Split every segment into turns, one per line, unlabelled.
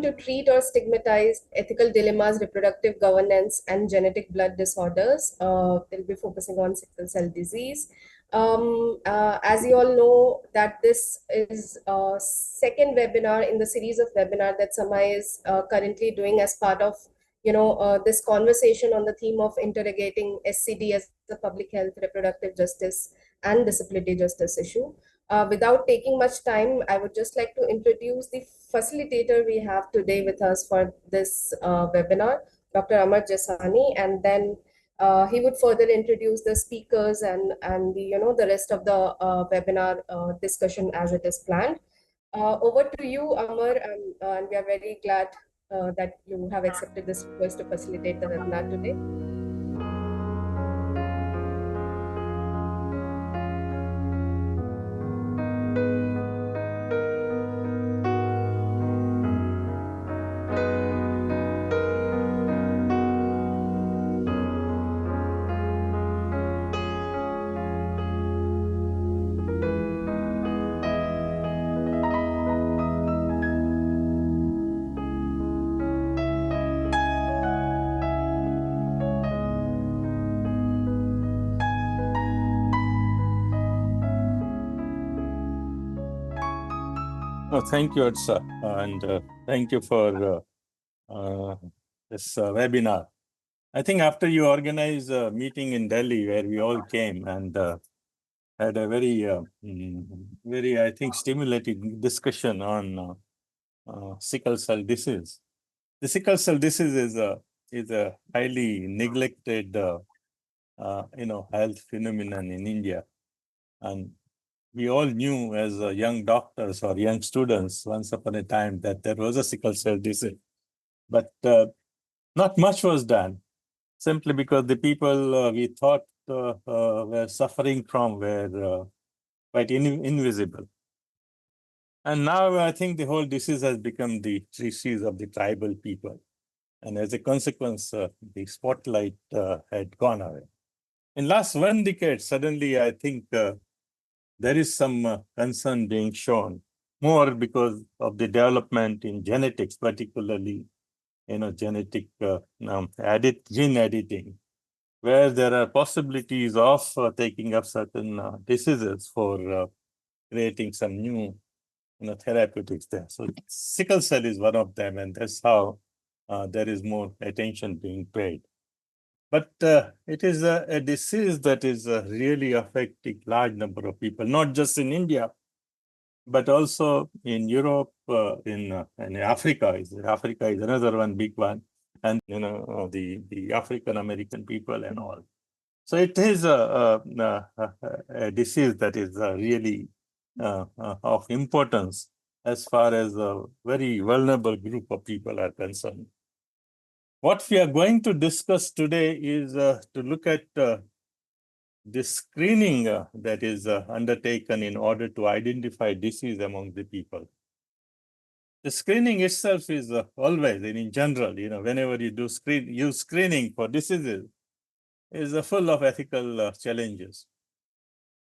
to treat or stigmatize ethical dilemmas, reproductive governance, and genetic blood disorders. They'll be focusing on sickle cell disease. As you all know, that this is a second webinar in the series of webinar that Samay is currently doing as part of this conversation on the theme of interrogating SCD as a public health, reproductive justice, and disability justice issue. Without taking much time, I would just like to introduce the facilitator we have today with us for this webinar, Dr. Amar Jesani, and then he would further introduce the speakers and the rest of the webinar discussion as it is planned. Over to you, Amar, and we are very glad that you have accepted this request to facilitate the webinar today.
Thank you, Atsa, and thank you for this webinar. I think after you organized a meeting in Delhi where we all came and had a very, I think, stimulating discussion on sickle cell disease. The sickle cell disease is a highly neglected, health phenomenon in India, and we all knew as young doctors or young students once upon a time that there was a sickle cell disease, but not much was done, simply because the people we thought were suffering from were quite invisible. And now I think the whole disease has become the disease of the tribal people. And as a consequence, the spotlight had gone away. In last 1 decade, suddenly I think there is some concern being shown, more because of the development in genetics, particularly, genetic gene editing, where there are possibilities of taking up certain diseases for creating some new, therapeutics there. So sickle cell is one of them, and that's how there is more attention being paid. But it is a disease that is really affecting large number of people, not just in India, but also in Europe, in Africa. Africa is another one big one, and the African American people and all. So it is a disease that is really of importance as far as a very vulnerable group of people are concerned. What we are going to discuss today is to look at the screening that is undertaken in order to identify disease among the people. The screening itself is always, and in general, whenever you do use screening for diseases, is full of ethical challenges.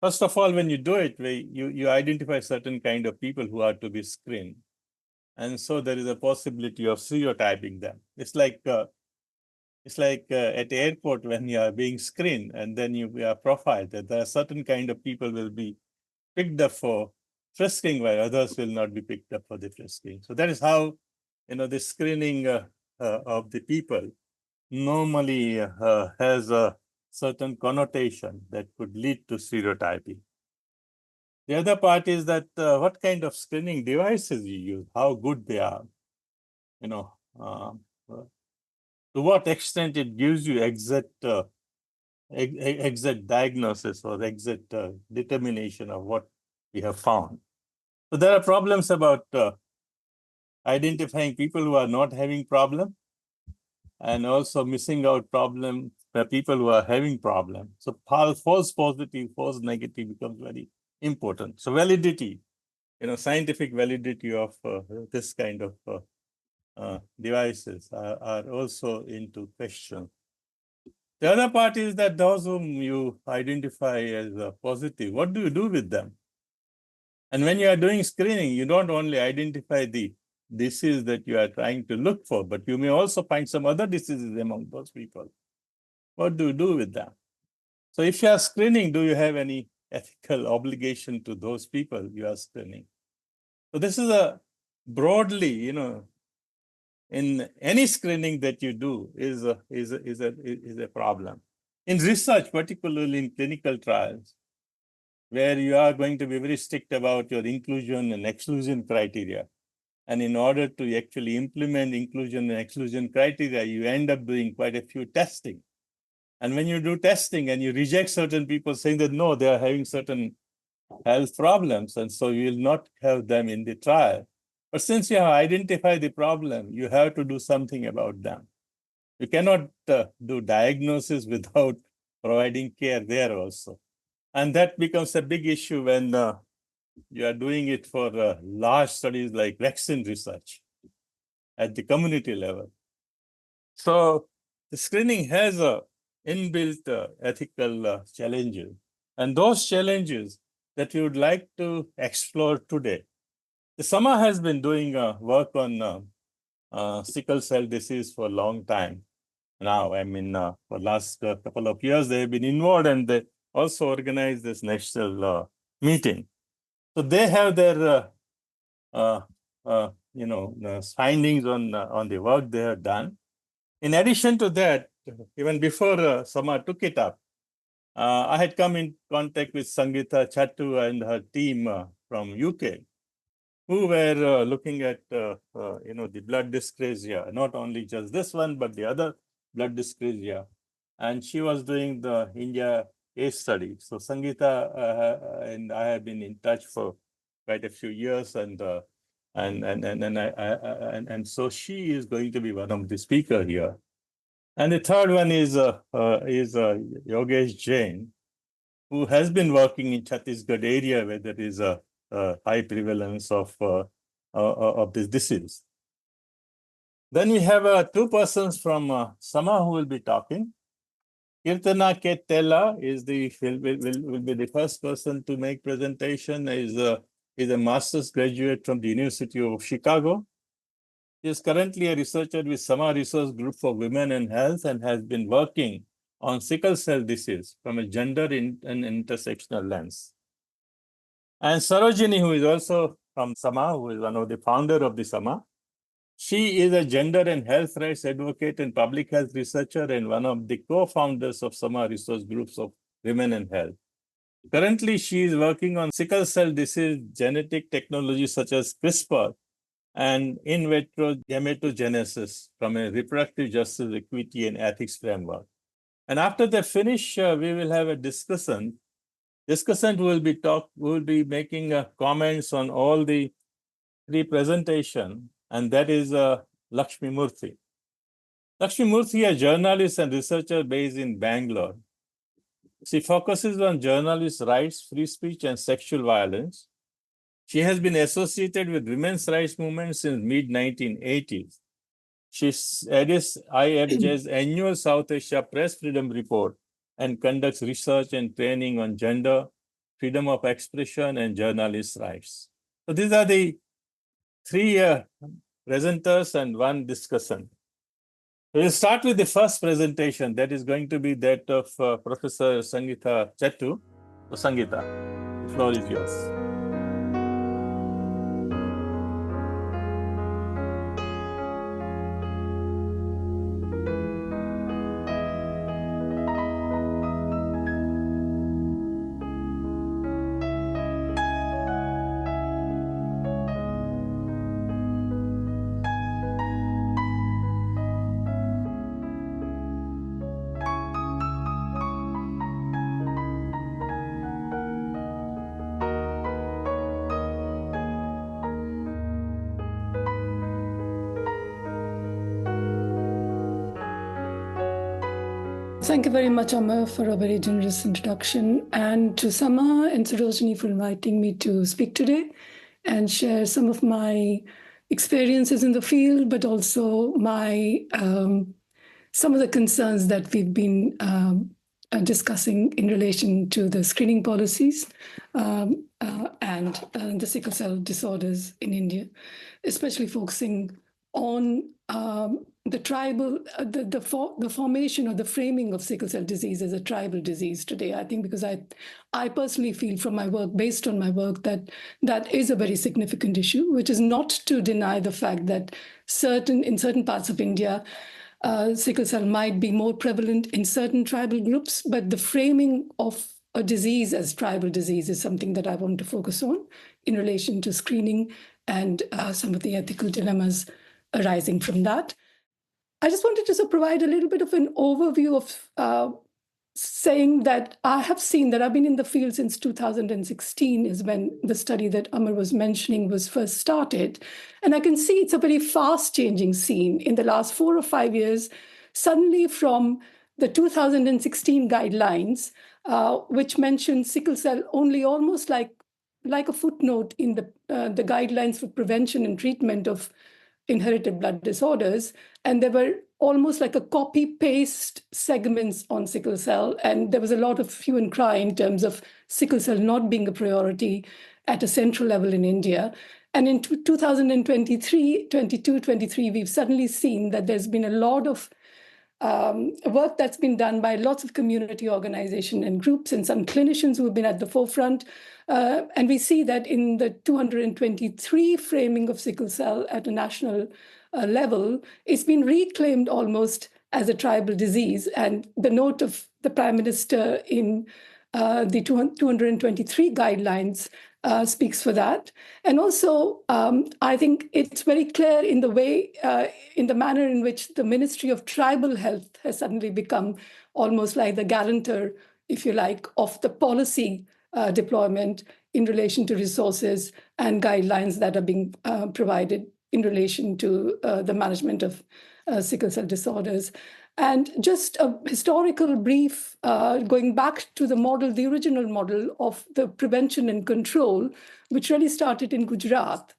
First of all, when you do it, you identify certain kind of people who are to be screened. And so there is a possibility of stereotyping them. It's like at the airport when you are being screened and then you are profiled, that there are certain kind of people will be picked up for frisking while others will not be picked up for the frisking. So that is how, the screening of the people normally has a certain connotation that could lead to stereotyping. The other part is that what kind of screening devices you use, how good they are, to what extent it gives you exact diagnosis or exact determination of what we have found. So there are problems about identifying people who are not having problem, and also missing out problem people who are having problem. So false positive, false negative becomes very important. So validity, scientific validity of this kind of devices are also into question. The other part is that those whom you identify as positive, what do you do with them? And when you are doing screening, you don't only identify the disease that you are trying to look for, but you may also find some other diseases among those people. What do you do with them? So if you are screening, do you have any ethical obligation to those people you are screening? So this is a broadly, in any screening that you do is a problem. In research, particularly in clinical trials, where you are going to be very strict about your inclusion and exclusion criteria. And in order to actually implement inclusion and exclusion criteria, you end up doing quite a few testing. And when you do testing and you reject certain people saying that no, they are having certain health problems, and so you will not have them in the trial. But since you have identified the problem, you have to do something about them. You cannot do diagnosis without providing care there also. And that becomes a big issue when you are doing it for large studies like vaccine research at the community level. So the screening has a inbuilt ethical challenges. And those challenges that we would like to explore today. The SAMA has been doing work on sickle cell disease for a long time now. I mean, for the last couple of years, they have been involved, and they also organized this national meeting. So they have their, findings on the work they have done. In addition to that, even before Sama took it up, I had come in contact with Sangeeta, Chattoo, and her team from UK, who were looking at the blood dyscrasia, not only just this one, but the other blood dyscrasia. And she was doing the India case study. So Sangeeta and I have been in touch for quite a few years, and so she is going to be one of the speakers here. And the third one is Yogesh Jain, who has been working in Chhattisgarh area where there is a high prevalence of this disease. Then we have two persons from Sama who will be talking. Keerthana is will be the first person to make presentation. Is a master's graduate from the University of Chicago. She is currently a researcher with Sama Research Group for Women and Health and has been working on sickle cell disease from a gender and intersectional lens. And Sarojini, who is also from Sama, who is one of the founder of the Sama. She is a gender and health rights advocate and public health researcher and one of the co-founders of Sama Research Groups of Women and Health. Currently, she is working on sickle cell disease genetic technologies such as CRISPR and in vitro gametogenesis from a reproductive justice, equity, and ethics framework. And after they finish, we will have a discussant. Discussant will be making comments on all the three presentations, and that is Laxmi Murthy. Laxmi Murthy, a journalist and researcher based in Bangalore. She focuses on journalists' rights, free speech, and sexual violence. She has been associated with women's rights movements since mid-1980s. She edits IFJ's annual South Asia Press Freedom Report and conducts research and training on gender, freedom of expression, and journalists' rights. So these are the three presenters and one discussant. We'll start with the first presentation. That is going to be that of Professor Sangeeta Chattoo. So Sangeeta, the floor is yours.
Thank you very much, Amar, for a very generous introduction, and to Sama and Sarojini for inviting me to speak today and share some of my experiences in the field, but also my some of the concerns that we've been and discussing in relation to the screening policies and understand the sickle cell disorders in India, especially focusing on the tribal, the formation or the framing of sickle cell disease as a tribal disease today. I think because I personally feel from my work, based on my work, that that is a very significant issue, which is not to deny the fact that in certain parts of India, sickle cell might be more prevalent in certain tribal groups, but the framing of a disease as tribal disease is something that I want to focus on in relation to screening and some of the ethical dilemmas arising from that. I just wanted to provide a little bit of an overview of saying that I have seen that I've been in the field since 2016 is when the study that Amar was mentioning was first started. And I can see it's a very fast changing scene in the last 4 or 5 years. Suddenly from the 2016 guidelines, which mentioned sickle cell only almost like a footnote in the guidelines for prevention and treatment of inherited blood disorders. And there were almost like a copy-paste segments on sickle cell. And there was a lot of hue and cry in terms of sickle cell not being a priority at a central level in India. And in 2023, 23, we've suddenly seen that there's been a lot of work that's been done by lots of community organizations and groups and some clinicians who have been at the forefront. And we see that in the 223 framing of sickle cell at a national level, it's been reclaimed almost as a tribal disease. And the note of the Prime Minister in the 223 guidelines speaks for that. And also, I think it's very clear in the way, in the manner in which the Ministry of Tribal Health has suddenly become almost like the guarantor, if you like, of the policy deployment in relation to resources and guidelines that are being provided in relation to the management of sickle cell disorders. And just a historical brief, going back to the model, the original model of the prevention and control, which really started in Gujarat,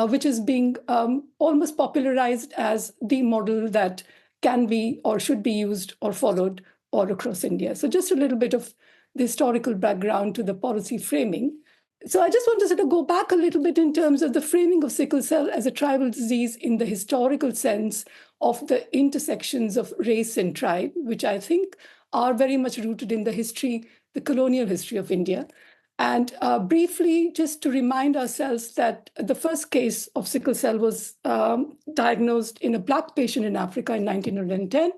which is being almost popularized as the model that can be or should be used or followed all across India. So just a little bit of the historical background to the policy framing. So I just want to go back a little bit in terms of the framing of sickle cell as a tribal disease in the historical sense of the intersections of race and tribe, which I think are very much rooted in the history, the colonial history of India. And briefly, just to remind ourselves that the first case of sickle cell was diagnosed in a Black patient in Africa in 1910.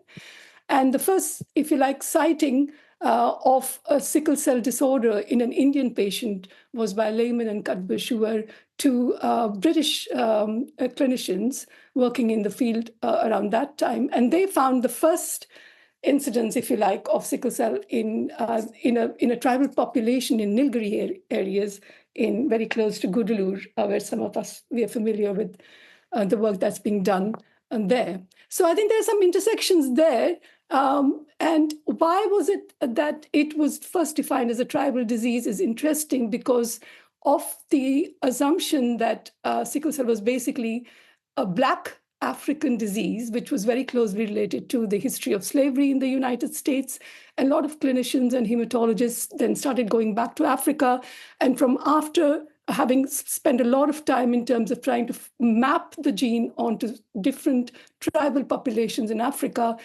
And the first, if you like, sighting of a sickle cell disorder in an Indian patient was by Lehman and Cutbush, who were two British clinicians working in the field around that time. And they found the first incidence, if you like, of sickle cell in a tribal population in Nilgiri areas in very close to Gudalur, where some of us, we are familiar with the work that's being done there. So I think there are some intersections there. And why was it that it was first defined as a tribal disease is interesting because of the assumption that sickle cell was basically a Black African disease, which was very closely related to the history of slavery in the United States. And a lot of clinicians and hematologists then started going back to Africa. And from after having spent a lot of time in terms of trying to map the gene onto different tribal populations in Africa,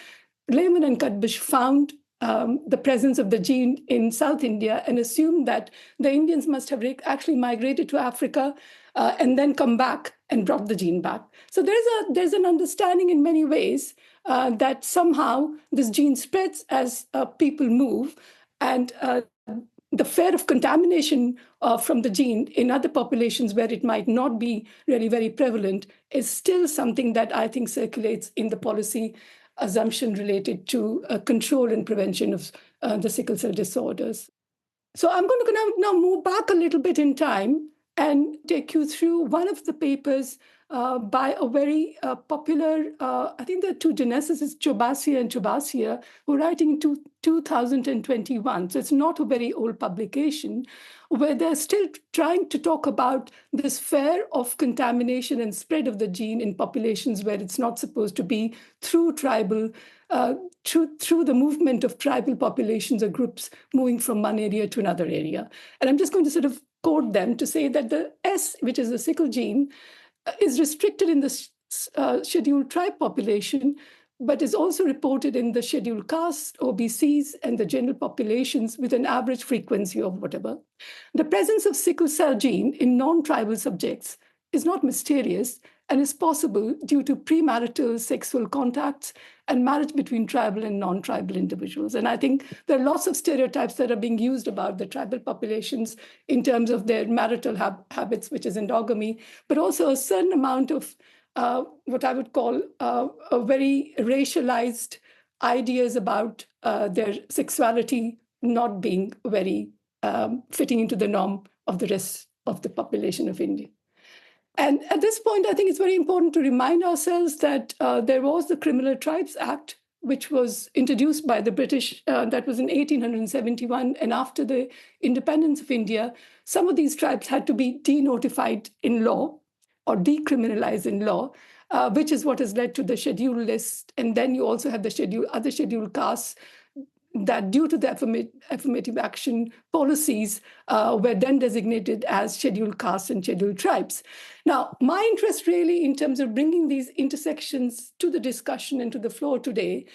Lehman and Cutbush found the presence of the gene in South India and assumed that the Indians must have actually migrated to Africa and then come back and brought the gene back. So there's an understanding in many ways that somehow this gene spreads as people move, and the fear of contamination from the gene in other populations where it might not be really very prevalent is still something that I think circulates in the policy assumption related to control and prevention of the sickle cell disorders. So I'm going to now move back a little bit in time and take you through one of the papers by a very popular, I think there are two geneticists, Chobasia and Chobasia, who are writing in 2021. So it's not a very old publication, where they're still trying to talk about this fear of contamination and spread of the gene in populations where it's not supposed to be, through tribal, through the movement of tribal populations or groups moving from one area to another area. And I'm just going to code them to say that the S, which is the sickle gene, is restricted in the scheduled tribe population, but is also reported in the scheduled caste, OBCs, and the general populations with an average frequency of whatever. The presence of sickle cell gene in non-tribal subjects is not mysterious and is possible due to premarital sexual contacts and marriage between tribal and non-tribal individuals. And I think there are lots of stereotypes that are being used about the tribal populations in terms of their marital habits, which is endogamy, but also a certain amount of what I would call a very racialized ideas about their sexuality not being very fitting into the norm of the rest of the population of India. And at this point, I think it's very important to remind ourselves that there was the Criminal Tribes Act, which was introduced by the British, that was in 1871. And after the independence of India, some of these tribes had to be denotified in law or decriminalized in law, which is what has led to the scheduled list. And then you also have the other scheduled castes that due to the affirmative action policies were then designated as scheduled castes and scheduled tribes. Now, my interest really in terms of bringing these intersections to the discussion and to the floor today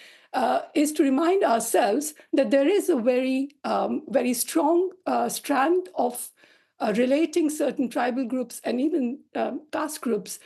is to remind ourselves that there is a very, very strong strand of relating certain tribal groups and even caste groups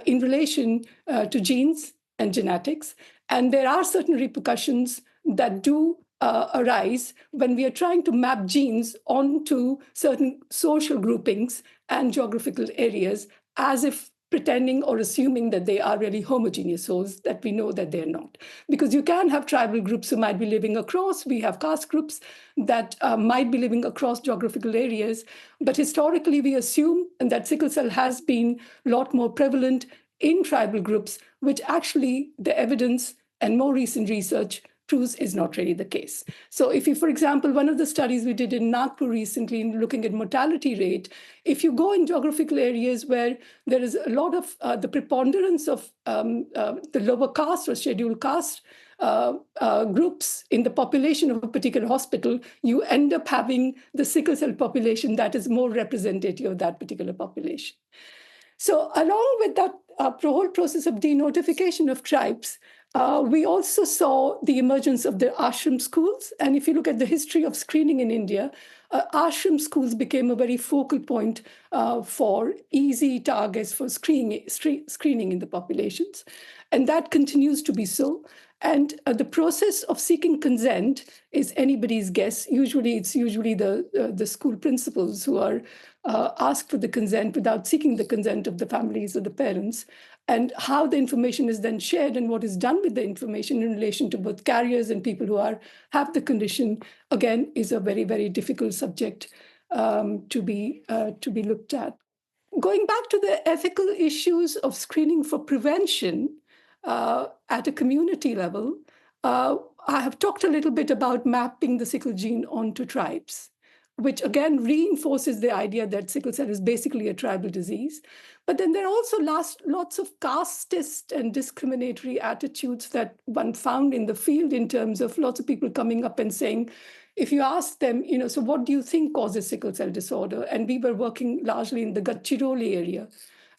in relation to genes and genetics. And there are certain repercussions that do arise when we are trying to map genes onto certain social groupings and geographical areas as if pretending or assuming that they are really homogeneous wholes, that we know that they're not. Because you can have tribal groups who might be living across, we have caste groups that might be living across geographical areas, but historically we assume that sickle cell has been a lot more prevalent in tribal groups, which actually the evidence and more recent research proves is not really the case. So if you, for example, one of the studies we did in Nagpur recently in looking at mortality rate, if you go in geographical areas where there is a lot of the preponderance of the lower caste or scheduled caste groups in the population of a particular hospital, you end up having the sickle cell population that is more representative of that particular population. So along with that whole process of denotification of tribes, we also saw the emergence of the ashram schools. And if you look at the history of screening in India, ashram schools became a very focal point for easy targets for screening in the populations. And that continues to be so. And the process of seeking consent is anybody's guess. It's usually the school principals who are asked for the consent without seeking the consent of the families or the parents. And how the information is then shared and what is done with the information in relation to both carriers and people who have the condition, again, is a very, very difficult subject to be looked at. Going back to the ethical issues of screening for prevention at a community level, I have talked a little bit about mapping the sickle gene onto tribes, which again reinforces the idea that sickle cell is basically a tribal disease. But then there are also lots of casteist and discriminatory attitudes that one found in the field in terms of lots of people coming up and saying, if you ask them, so what do you think causes sickle cell disorder? And we were working largely in the Gadchiroli area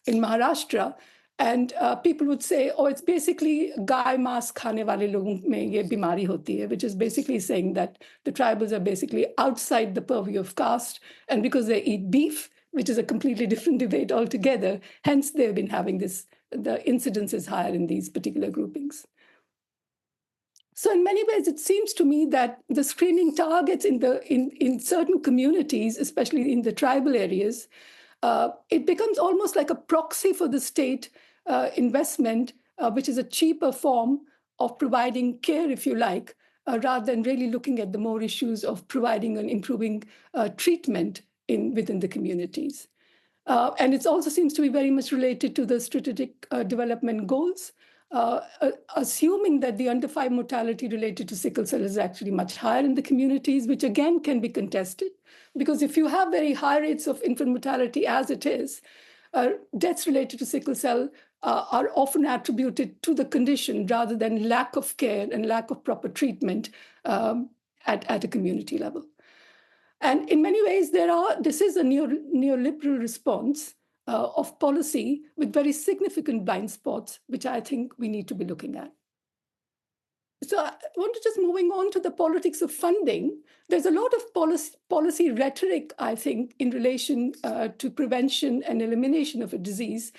in Maharashtra. And people would say, oh, it's basically gai maas khane wale logon mein ye bimari hoti hai, which is basically saying that the tribals are basically outside the purview of caste. And because they eat beef, which is a completely different debate altogether, hence they've been having the incidence is higher in these particular groupings. So in many ways, it seems to me that the screening targets in certain communities, especially in the tribal areas, it becomes almost like a proxy for the state investment, which is a cheaper form of providing care, if you like, rather than really looking at the more issues of providing and improving treatment within the communities. And it also seems to be very much related to the strategic development goals, assuming that the under 5 mortality related to sickle cell is actually much higher in the communities, which again can be contested. Because if you have very high rates of infant mortality as it is, deaths related to sickle cell are often attributed to the condition rather than lack of care and lack of proper treatment at a community level. And in many ways, this is a neoliberal response of policy with very significant blind spots, which I think we need to be looking at. So I want to just moving on to the politics of funding. There's a lot of policy rhetoric, I think, in relation to prevention and elimination of a disease.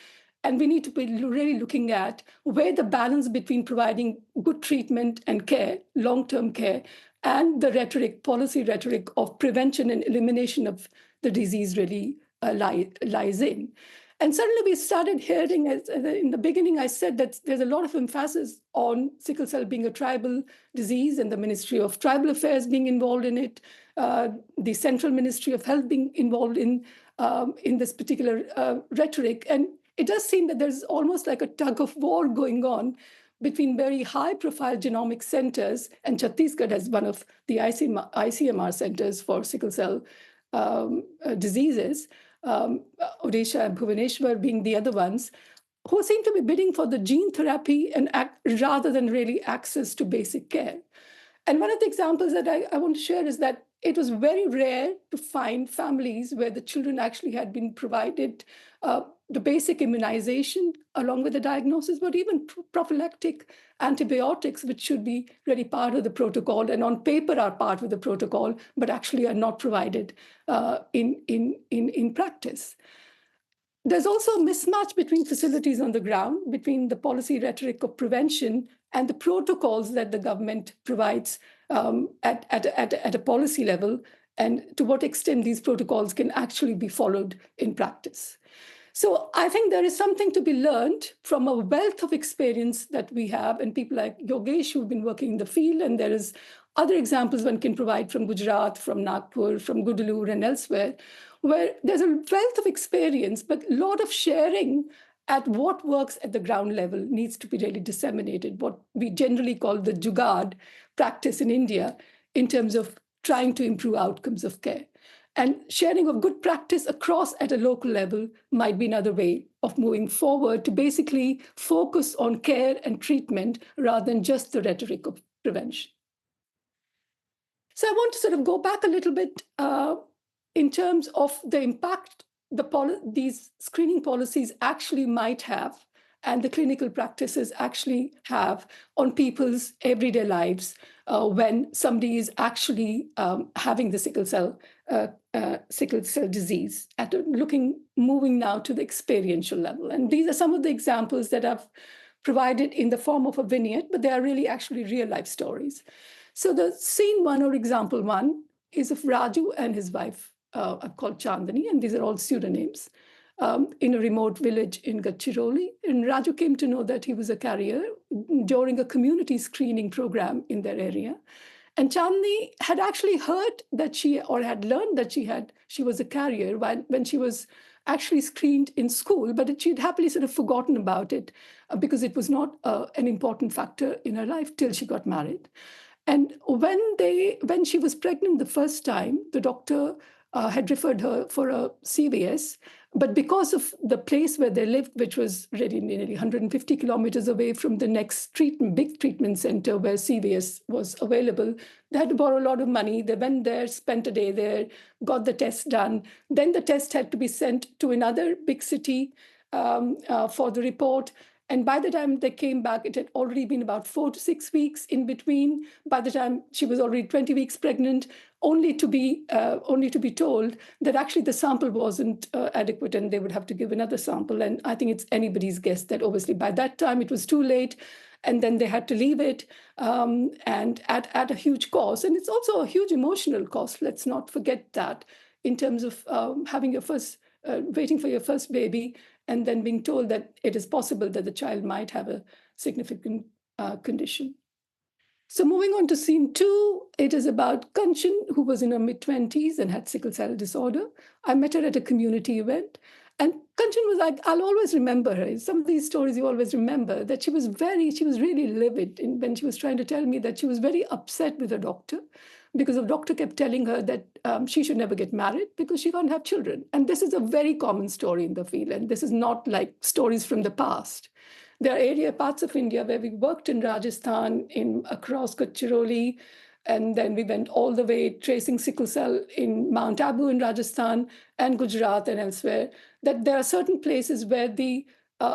And we need to be really looking at where the balance between providing good treatment and care, long-term care, and the policy rhetoric of prevention and elimination of the disease really lies in. And suddenly we started hearing, in the beginning, I said that there's a lot of emphasis on sickle cell being a tribal disease and the Ministry of Tribal Affairs being involved in it, the Central Ministry of Health being involved in this particular rhetoric. And it does seem that there's almost like a tug of war going on between very high-profile genomic centers, and Chhattisgarh has one of the ICMR centers for sickle cell diseases, Odisha and Bhubaneswar being the other ones, who seem to be bidding for the gene therapy and rather than really access to basic care. And one of the examples that I want to share is that it was very rare to find families where the children actually had been provided the basic immunization along with the diagnosis, but even prophylactic antibiotics, which should be really part of the protocol and on paper are part of the protocol, but actually are not provided in practice. There's also a mismatch between facilities on the ground, between the policy rhetoric of prevention and the protocols that the government provides at a policy level, and to what extent these protocols can actually be followed in practice. So I think there is something to be learned from a wealth of experience that we have, and people like Yogesh who've been working in the field, and there is other examples one can provide from Gujarat, from Nagpur, from Gudalur and elsewhere, where there's a wealth of experience, but a lot of sharing at what works at the ground level needs to be really disseminated, what we generally call the Jugaad practice in India in terms of trying to improve outcomes of care. And sharing of good practice across at a local level might be another way of moving forward to basically focus on care and treatment rather than just the rhetoric of prevention. So I want to sort of go back a little bit in terms of the impact these screening policies actually might have and the clinical practices actually have on people's everyday lives when somebody is actually having the sickle cell disease, moving now to the experiential level. And these are some of the examples that I've provided in the form of a vignette, but they are really actually real life stories. So the scene one or example one is of Raju and his wife, called Chandani, and these are all pseudonyms, in a remote village in Gadchiroli. And Raju came to know that he was a carrier during a community screening program in their area. And Chandni had actually heard that had learned that she was a carrier when she was actually screened in school, but she'd happily sort of forgotten about it because it was not an important factor in her life till she got married. And when she was pregnant the first time, the doctor had referred her for a CVS, but because of the place where they lived, which was really nearly 150 kilometers away from the next big treatment center where CVS was available, they had to borrow a lot of money. They went there, spent a day there, got the test done. Then the test had to be sent to another big city for the report. And by the time they came back, it had already been about 4 to 6 weeks in between. By the time she was already 20 weeks pregnant, only to be told that actually the sample wasn't adequate and they would have to give another sample. And I think it's anybody's guess that obviously by that time it was too late, and then they had to leave it, and at a huge cost. And it's also a huge emotional cost. Let's not forget that in terms of having your first, waiting for your first baby, and then being told that it is possible that the child might have a significant condition. So moving on to scene 2, it is about Kanchan, who was in her mid-20s and had sickle cell disorder. I met her at a community event. And Kanchan was like, I'll always remember her. Some of these stories you always remember, that she was really livid when she was trying to tell me that she was very upset with her doctor because the doctor kept telling her that she should never get married because she can't have children. And this is a very common story in the field. And this is not like stories from the past. There are parts of India where we worked in Rajasthan, across Gadchiroli, And then we went all the way tracing sickle cell in Mount Abu in Rajasthan and Gujarat and elsewhere, that there are certain places where the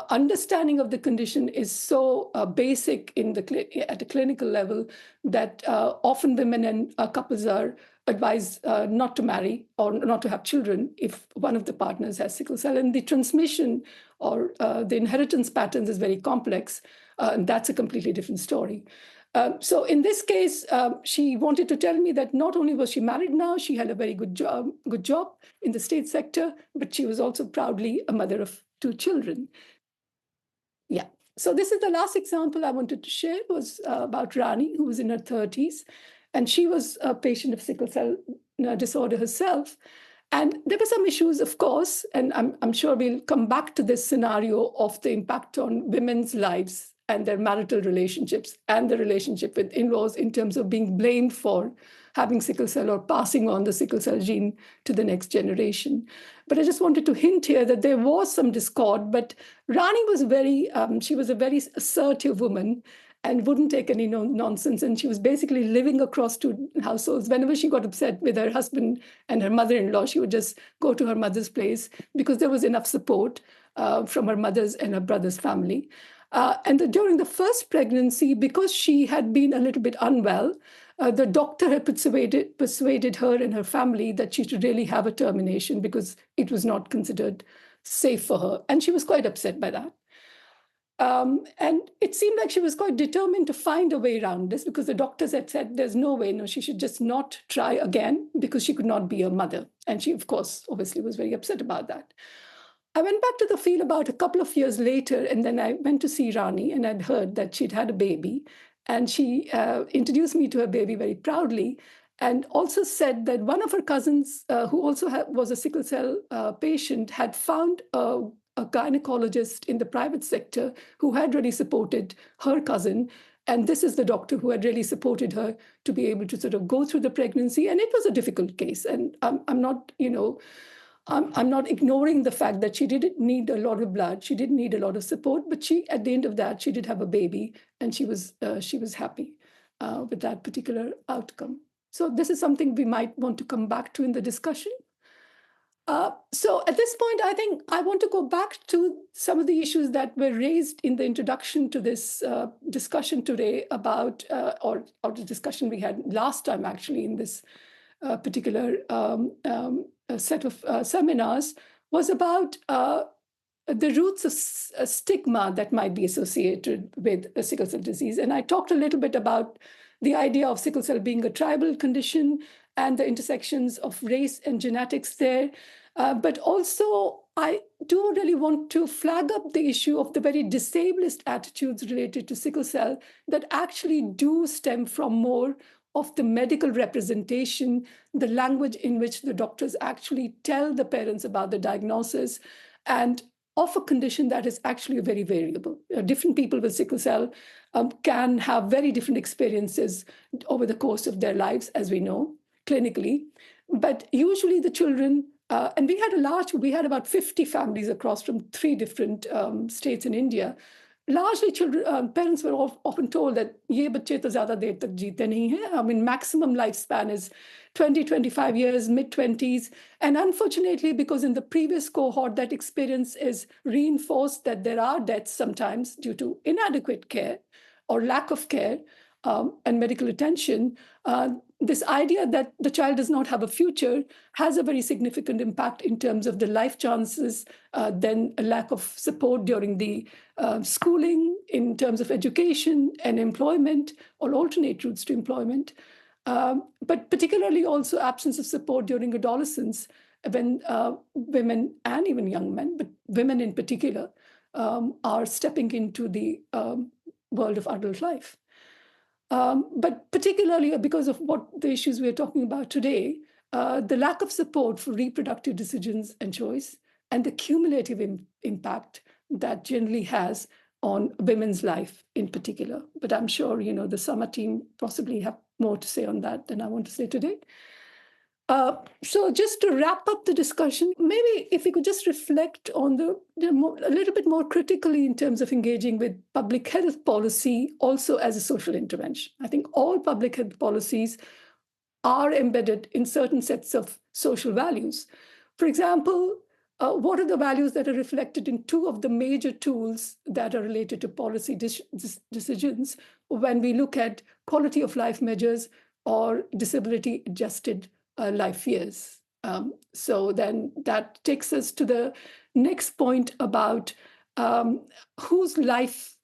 understanding of the condition is so basic at a clinical level that often women and couples are advised not to marry or not to have children if one of the partners has sickle cell. And the transmission or the inheritance patterns is very complex, and that's a completely different story. So in this case, she wanted to tell me that not only was she married now, she had a very good job in the state sector, but she was also proudly a mother of 2 children. Yeah. So this is the last example I wanted to share, was about Rani, who was in her 30s. And she was a patient of sickle cell disorder herself. And there were some issues, of course, and I'm sure we'll come back to this scenario of the impact on women's lives and their marital relationships and the relationship with in-laws in terms of being blamed for having sickle cell or passing on the sickle cell gene to the next generation. But I just wanted to hint here that there was some discord, but Rani was she was a very assertive woman and wouldn't take any nonsense. And she was basically living across 2 households. Whenever she got upset with her husband and her mother-in-law, she would just go to her mother's place because there was enough support from her mother's and her brother's family. And during the first pregnancy, because she had been a little bit unwell, the doctor had persuaded her and her family that she should really have a termination because it was not considered safe for her. And she was quite upset by that. And it seemed like she was quite determined to find a way around this because the doctors had said there's no way, she should just not try again because she could not be a mother. And she, of course, obviously was very upset about that. I went back to the field about a couple of years later, and then I went to see Rani, and I'd heard that she'd had a baby. And she introduced me to her baby very proudly, and also said that one of her cousins, who also was a sickle cell patient, had found a gynecologist in the private sector who had really supported her cousin. And this is the doctor who had really supported her to be able to sort of go through the pregnancy. And it was a difficult case. And I'm not, I'm not ignoring the fact that she didn't need a lot of blood. She didn't need a lot of support. But she, at the end of that, she did have a baby. And she was happy with that particular outcome. So this is something we might want to come back to in the discussion. So at this point, I think I want to go back to some of the issues that were raised in the introduction to this discussion today about, or the discussion we had last time, actually, in this particular set of seminars, was about the roots of stigma that might be associated with sickle cell disease. And I talked a little bit about the idea of sickle cell being a tribal condition and the intersections of race and genetics there. But also, I do really want to flag up the issue of the very disableist attitudes related to sickle cell that actually do stem from more of the medical representation, the language in which the doctors actually tell the parents about the diagnosis, and of a condition that is actually very variable. Different people with sickle cell can have very different experiences over the course of their lives, as we know, clinically. But usually the children, and we had about 50 families across from 3 different states in India. Largely, parents were often told that ye bacche to zyada der tak jeete nahi hai. I mean, maximum lifespan is 20-25 years, mid-20s. And unfortunately, because in the previous cohort, that experience is reinforced that there are deaths sometimes due to inadequate care or lack of care and medical attention. This idea that the child does not have a future has a very significant impact in terms of the life chances, then a lack of support during the schooling, in terms of education and employment or alternate routes to employment, but particularly also absence of support during adolescence when women and even young men, but women in particular, are stepping into the world of adult life. But particularly because of what the issues we're talking about today, the lack of support for reproductive decisions and choice, and the cumulative impact that generally has on women's life in particular. But I'm sure, the summer team possibly have more to say on that than I want to say today. So just to wrap up the discussion, maybe if we could just reflect on a little bit more critically in terms of engaging with public health policy also as a social intervention. I think all public health policies are embedded in certain sets of social values. For example, what are the values that are reflected in two of the major tools that are related to policy decisions when we look at quality of life measures or disability adjusted life years? So then that takes us to the next point about whose life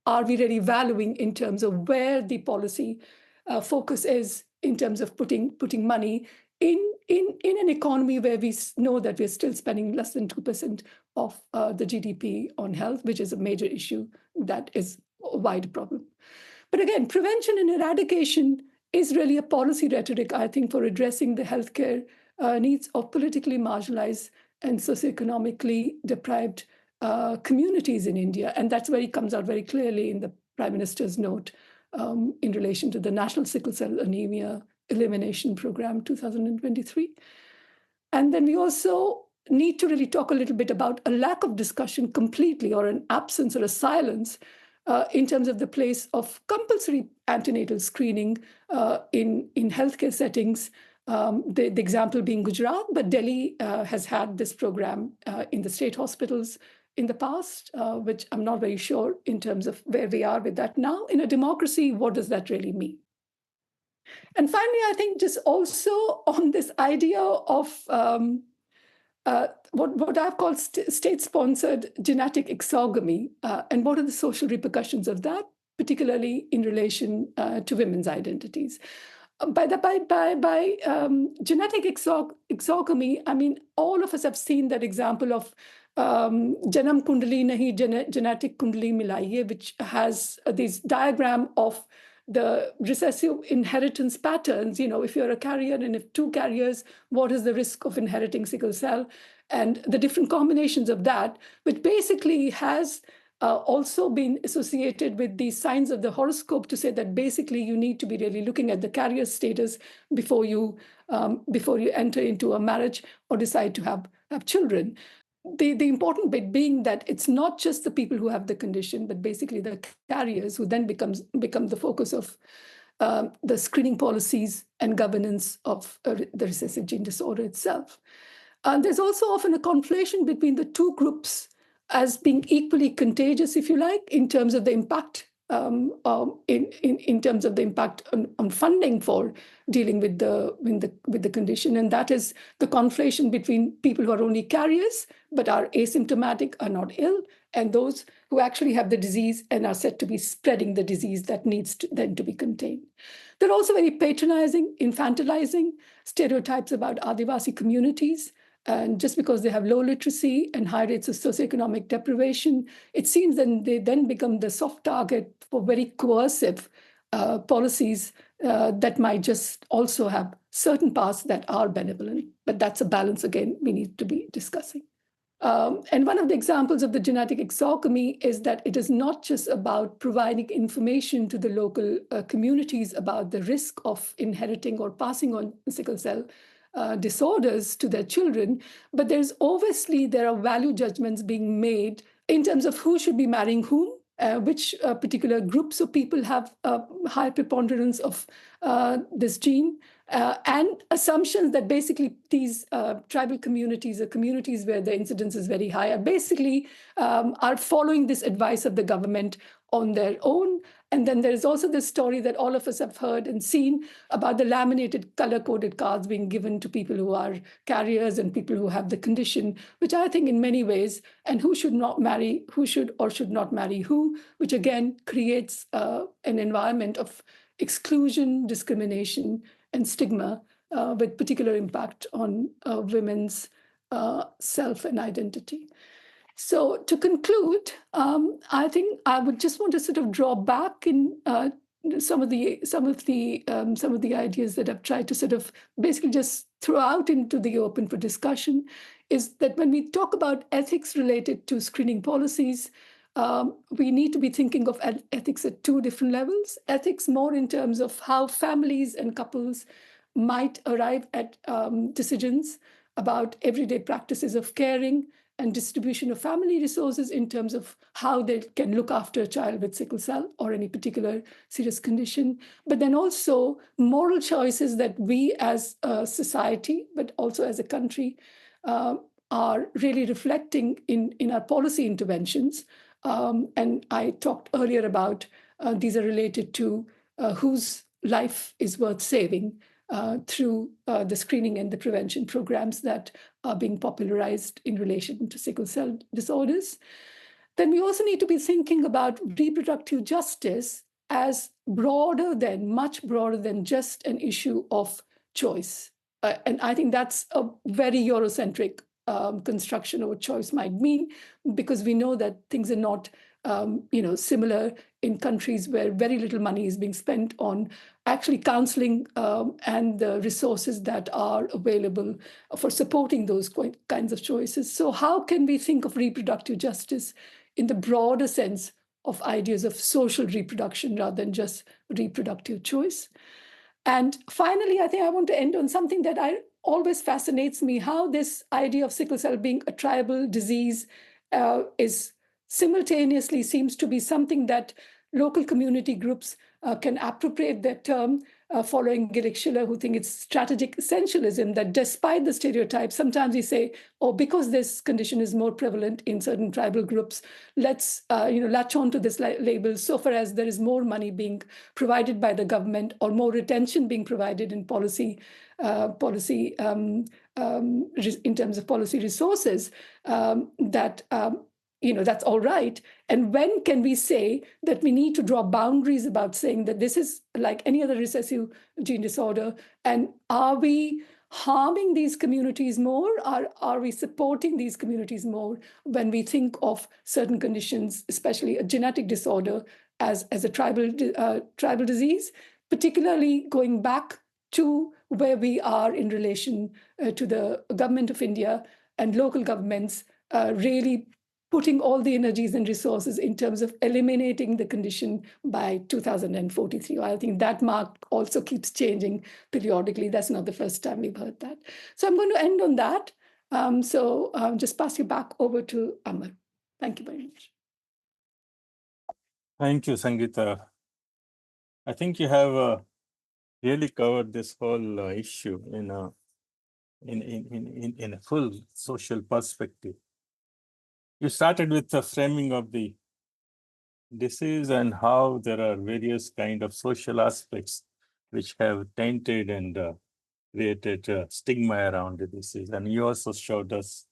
are we really valuing in terms of where the policy focus is in terms of putting money in an economy where we know that we're still spending less than 2% of the GDP on health, which is a major issue that is a wide problem. But again, prevention and eradication is really a policy rhetoric, I think, for addressing the healthcare needs of politically marginalized and socioeconomically deprived communities in India. And that's where it comes out very clearly in the Prime Minister's note in relation to the National Sickle Cell Anemia Elimination Program 2023. And then we also need to really talk a little bit about a lack of discussion completely, or an absence or a silence in terms of the place of compulsory antenatal screening in healthcare settings. The example being Gujarat, but Delhi has had this program in the state hospitals in the past, which I'm not very sure in terms of where we are with that now. In a democracy, what does that really mean? And finally, I think just also on this idea of what I've called state-sponsored genetic exogamy, and what are the social repercussions of that, particularly in relation to women's identities. By genetic exogamy, I mean, all of us have seen that example of Janam Kundali Nahi Genetic Kundali Milaiye, which has this diagram of the recessive inheritance patterns. You know, if you're a carrier and if two carriers, what is the risk of inheriting sickle cell? And the different combinations of that, which basically has also been associated with the signs of the horoscope to say that basically you need to be really looking at the carrier status before you enter into a marriage or decide to have children. The important bit being that it's not just the people who have the condition, but basically the carriers who then become the focus of the screening policies and governance of the recessive gene disorder itself. There's also often a conflation between the two groups as being equally contagious, if you like, in terms of the impact in terms of the impact on funding for dealing with the condition. And that is the conflation between people who are only carriers but are asymptomatic, are not ill, and those who actually have the disease and are said to be spreading the disease that needs then to be contained. They're also very patronizing, infantilizing stereotypes about Adivasi communities. And just because they have low literacy and high rates of socioeconomic deprivation, it seems that they then become the soft target for very coercive policies that might just also have certain parts that are benevolent. But that's a balance, again, we need to be discussing. And one of the examples of the genetic exogamy is that it is not just about providing information to the local communities about the risk of inheriting or passing on sickle cell disorders to their children, but there are value judgments being made in terms of who should be marrying whom, which particular groups of people have a high preponderance of this gene, and assumptions that basically these tribal communities or communities where the incidence is very high are following this advice of the government on their own. And then there's also this story that all of us have heard and seen about the laminated color-coded cards being given to people who are carriers and people who have the condition, which I think in many ways, and who should or should not marry who, which again creates an environment of exclusion, discrimination, and stigma with particular impact on women's self and identity. So to conclude, I think I would just want to sort of draw back in some of the ideas that I've tried to sort of basically just throw out into the open for discussion, is that when we talk about ethics related to screening policies, we need to be thinking of ethics at two different levels. Ethics more in terms of how families and couples might arrive at decisions about everyday practices of caring and distribution of family resources in terms of how they can look after a child with sickle cell or any particular serious condition, but then also moral choices that we as a society, but also as a country, are really reflecting in our policy interventions. And I talked earlier about these are related to whose life is worth saving through the screening and the prevention programs that are being popularized in relation to sickle cell disorders. Then we also need to be thinking about reproductive justice as much broader than just an issue of choice. And I think that's a very Eurocentric construction of what choice might mean, because we know that things are not similar in countries where very little money is being spent on actually counseling and the resources that are available for supporting those kinds of choices. So how can we think of reproductive justice in the broader sense of ideas of social reproduction rather than just reproductive choice? And finally, I think I want to end on something that always fascinates me, how this idea of sickle cell being a tribal disease is simultaneously seems to be something that local community groups can appropriate that term, following Gillick Schiller, who think it's strategic essentialism, that despite the stereotypes, sometimes we say, oh, because this condition is more prevalent in certain tribal groups, let's latch on to this label so far as there is more money being provided by the government or more attention being provided in policy in terms of policy resources, that's all right. And when can we say that we need to draw boundaries about saying that this is like any other recessive gene disorder? And are we harming these communities more? Are we supporting these communities more when we think of certain conditions, especially a genetic disorder, as a tribal disease, particularly going back to where we are in relation to the government of India and local governments really putting all the energies and resources in terms of eliminating the condition by 2043. I think that mark also keeps changing periodically. That's not the first time we've heard that. So I'm going to end on that. Just pass you back over to Amar. Thank you very much.
Thank you, Sangeeta. I think you have really covered this whole issue in a full social perspective. You started with the framing of the disease and how there are various kind of social aspects which have tainted and created stigma around the disease. And you also showed us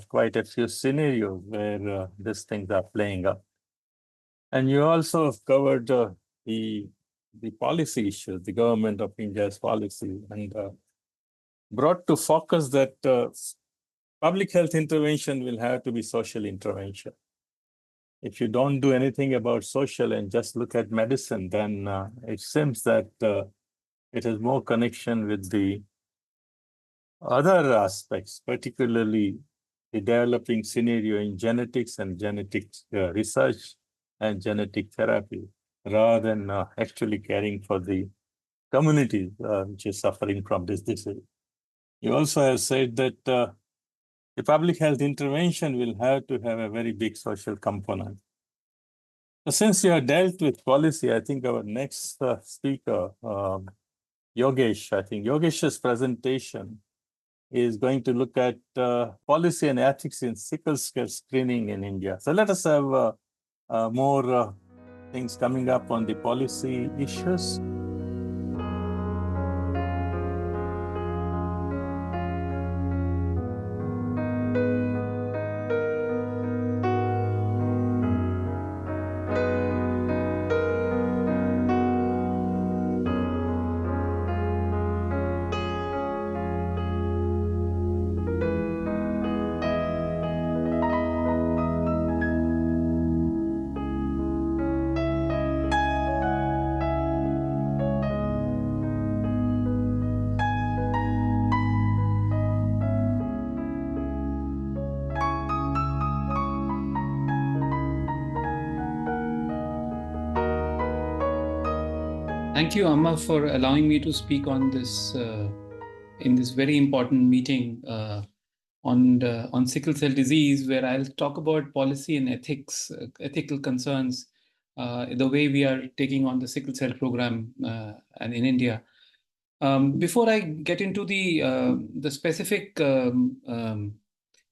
quite a few scenarios where these things are playing out. And you also covered the policy issues, the government of India's policy, and brought to focus that public health intervention will have to be social intervention. If you don't do anything about social and just look at medicine, then it seems that it has more connection with the other aspects, particularly the developing scenario in genetics and genetic research and genetic therapy, rather than actually caring for the community which is suffering from this disease. You also have said that the public health intervention will have to have a very big social component. Since you have dealt with policy, I think our next speaker, Yogesh, I think Yogesh's presentation is going to look at policy and ethics in sickle cell screening in India. So let us have more things coming up on the policy issues.
Thank you, Amma, for allowing me to speak on this in this very important meeting on sickle cell disease, where I'll talk about policy and ethics, ethical concerns, the way we are taking on the sickle cell program and in India. Before I get into the specific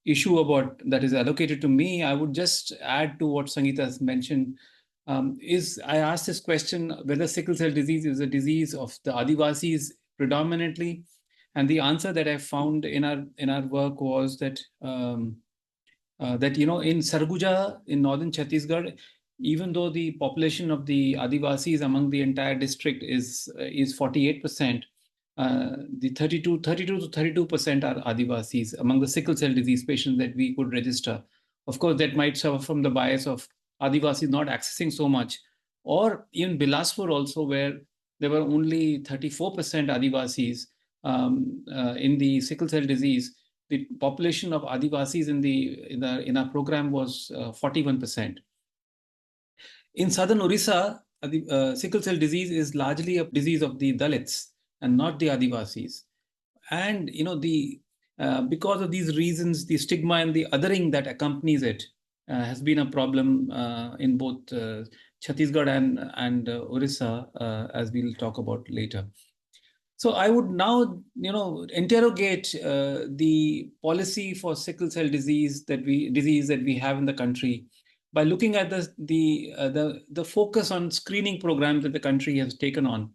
issue about that is allocated to me, I would just add to what Sangeeta has mentioned. I asked this question whether sickle cell disease is a disease of the Adivasis predominantly, and the answer that I found in our work was that that in Sarguja in northern Chhattisgarh, even though the population of the Adivasis among the entire district is 48%, the 32 to 32% are Adivasis among the sickle cell disease patients that we could register. Of course, that might suffer from the bias of Adivasis not accessing so much, or even Bilaspur also, where there were only 34% Adivasis in the sickle cell disease. The population of Adivasis in our program was 41%. In southern Orissa, sickle cell disease is largely a disease of the Dalits and not the Adivasis. And because of these reasons, the stigma and the othering that accompanies it has been a problem in both Chhattisgarh and Orissa, as we'll talk about later. So I would now, interrogate the policy for sickle cell disease that we have in the country by looking at the focus on screening programs that the country has taken on.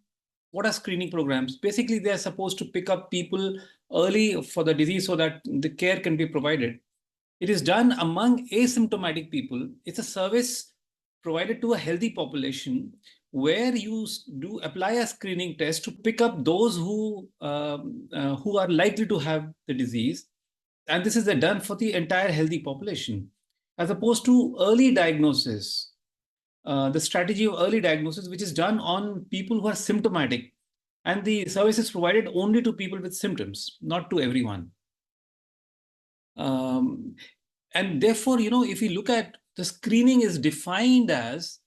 What are screening programs? Basically, they are supposed to pick up people early for the disease so that the care can be provided. It is done among asymptomatic people. It's a service provided to a healthy population where you do apply a screening test to pick up those who are likely to have the disease. And this is done for the entire healthy population, as opposed to early diagnosis. The strategy of early diagnosis, which is done on people who are symptomatic, and the service is provided only to people with symptoms, not to everyone. And therefore, if you look at the screening is defined as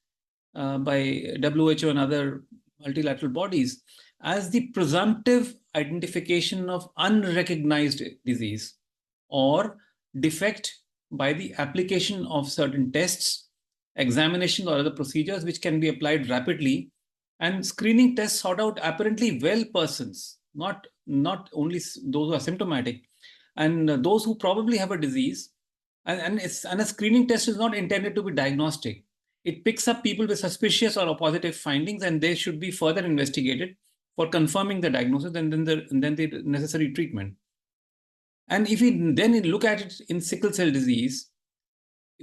by WHO and other multilateral bodies as the presumptive identification of unrecognized disease or defect by the application of certain tests, examination, or other procedures which can be applied rapidly. And screening tests sort out apparently well persons, not only those who are symptomatic, and those who probably have a disease. And a screening test is not intended to be diagnostic. It picks up people with suspicious or positive findings, and they should be further investigated for confirming the diagnosis and then the necessary treatment. And if we then look at it in sickle cell disease,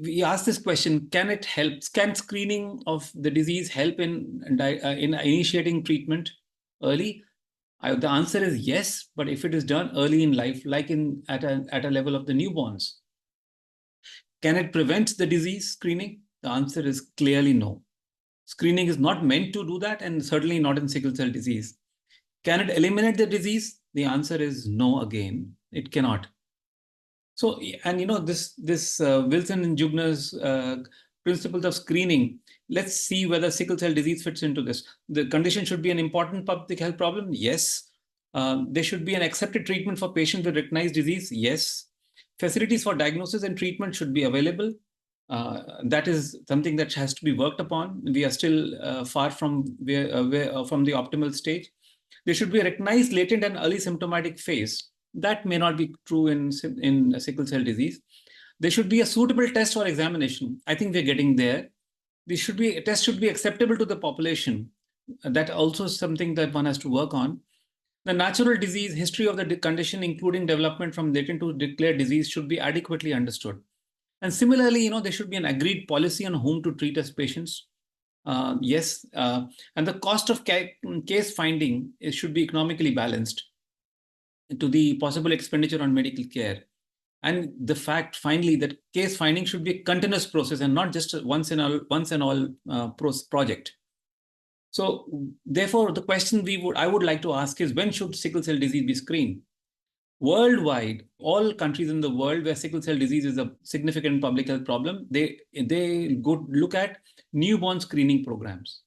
we ask this question: can it help? Can screening of the disease help in initiating treatment early? The answer is yes, but if it is done early in life, like at a level of the newborns. Can it prevent the disease, screening? The answer is clearly no. Screening is not meant to do that, and certainly not in sickle cell disease. Can it eliminate the disease? The answer is no again. It cannot. So, and this Wilson and Jugner's principles of screening, let's see whether sickle cell disease fits into this. The condition should be an important public health problem. Yes. There should be an accepted treatment for patients with recognized disease. Yes. Facilities for diagnosis and treatment should be available. That is something that has to be worked upon. We are still far from from the optimal stage. There should be a recognized latent and early symptomatic phase. That may not be true in sickle cell disease. There should be a suitable test or examination. I think we're getting there. A test should be acceptable to the population. That also is something that one has to work on. The natural disease history of the condition, including development from latent to declared disease, should be adequately understood. And similarly, there should be an agreed policy on whom to treat as patients. Yes, and the cost of case finding should be economically balanced to the possible expenditure on medical care. And the fact, finally, that case finding should be a continuous process and not just a once and all project. So, therefore, the question I would like to ask is, when should sickle cell disease be screened? Worldwide, all countries in the world where sickle cell disease is a significant public health problem, they go look at newborn screening programs.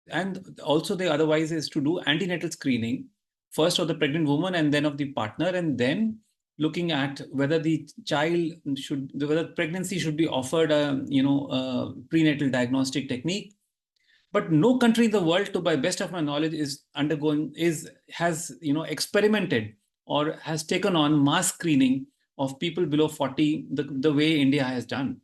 and also the otherwise is to do antenatal screening, first of the pregnant woman and then of the partner, and then looking at whether the child should, whether pregnancy should be offered a prenatal diagnostic technique. But no country in the world, to by best of my knowledge, has experimented or has taken on mass screening of people below 40 the way India has done.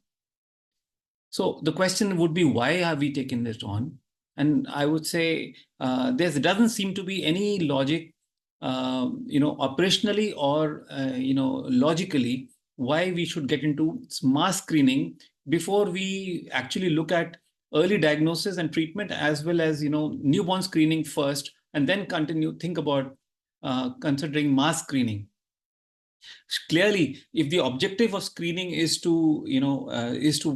So the question would be, why have we taken this on? And I would say there doesn't seem to be any logic, operationally or logically, why we should get into mass screening before we actually look at early diagnosis and treatment, as well as newborn screening first, and then think about considering mass screening. Clearly, if the objective of screening is to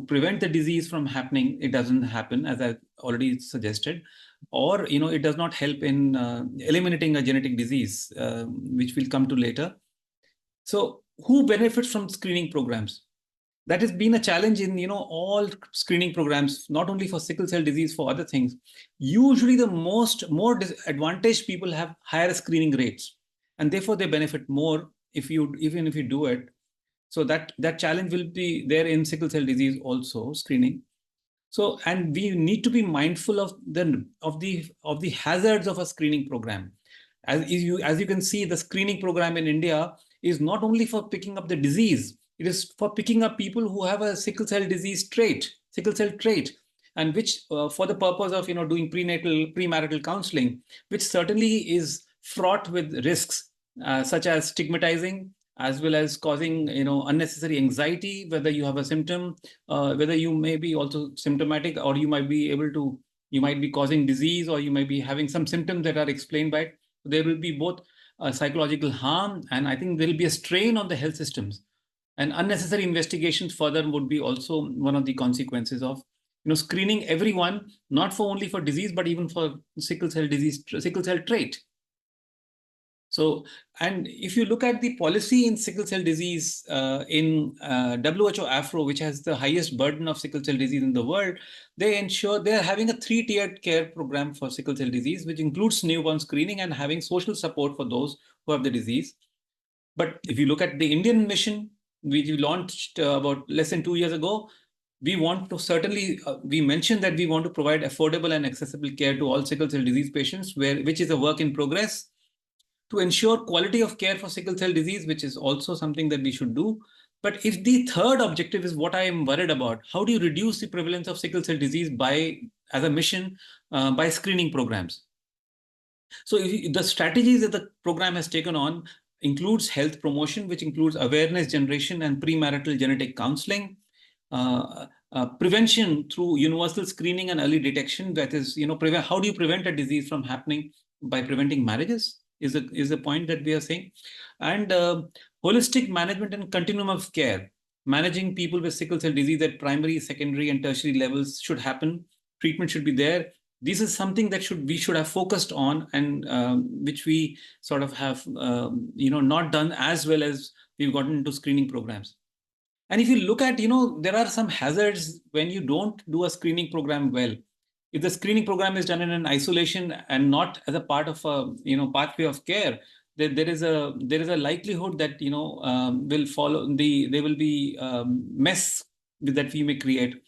prevent the disease from happening, it doesn't happen, as I already suggested, or it does not help in eliminating a genetic disease, which we'll come to later. So who benefits from screening programs? That has been a challenge in all screening programs, not only for sickle cell disease, for other things. Usually the more disadvantaged people have higher screening rates, and therefore they benefit more even if you do it. So that challenge will be there in sickle cell disease also, screening. So, and we need to be mindful of the hazards of a screening program. As you can see, the screening program in India is not only for picking up the disease, it is for picking up people who have a sickle cell trait, and which for the purpose of doing premarital counseling, which certainly is fraught with risks, such as stigmatizing, as well as causing unnecessary anxiety, whether you have a symptom, whether you may be also symptomatic, or you might be causing disease, or you might be having some symptoms that are explained by it. There will be both psychological harm, and I think there will be a strain on the health systems, and unnecessary investigations further would be also one of the consequences of screening everyone, not only for disease, but even for sickle cell trait. So, and if you look at the policy in sickle cell disease in WHO Afro, which has the highest burden of sickle cell disease in the world, they ensure they're having a 3-tiered care program for sickle cell disease, which includes newborn screening and having social support for those who have the disease. But if you look at the Indian mission, which we launched about less than 2 years ago, we want to certainly, we mentioned that we want to provide affordable and accessible care to all sickle cell disease patients, which is a work in progress, to ensure quality of care for sickle cell disease, which is also something that we should do. But if the third objective is what I am worried about, how do you reduce the prevalence of sickle cell disease as a mission, by screening programs? So the strategies that the program has taken on includes health promotion, which includes awareness generation and premarital genetic counseling, prevention through universal screening and early detection. That is, how do you prevent a disease from happening by preventing marriages? Is a point that we are saying, and holistic management and continuum of care, managing people with sickle cell disease at primary, secondary, and tertiary levels should happen. Treatment should be there. This is something that we should have focused on, and which we sort of have not done as well as we've gotten into screening programs. And if you look at, there are some hazards when you don't do a screening program well. If the screening program is done in an isolation and not as a part of a pathway of care, there is a likelihood that will follow there will be mess that we may create.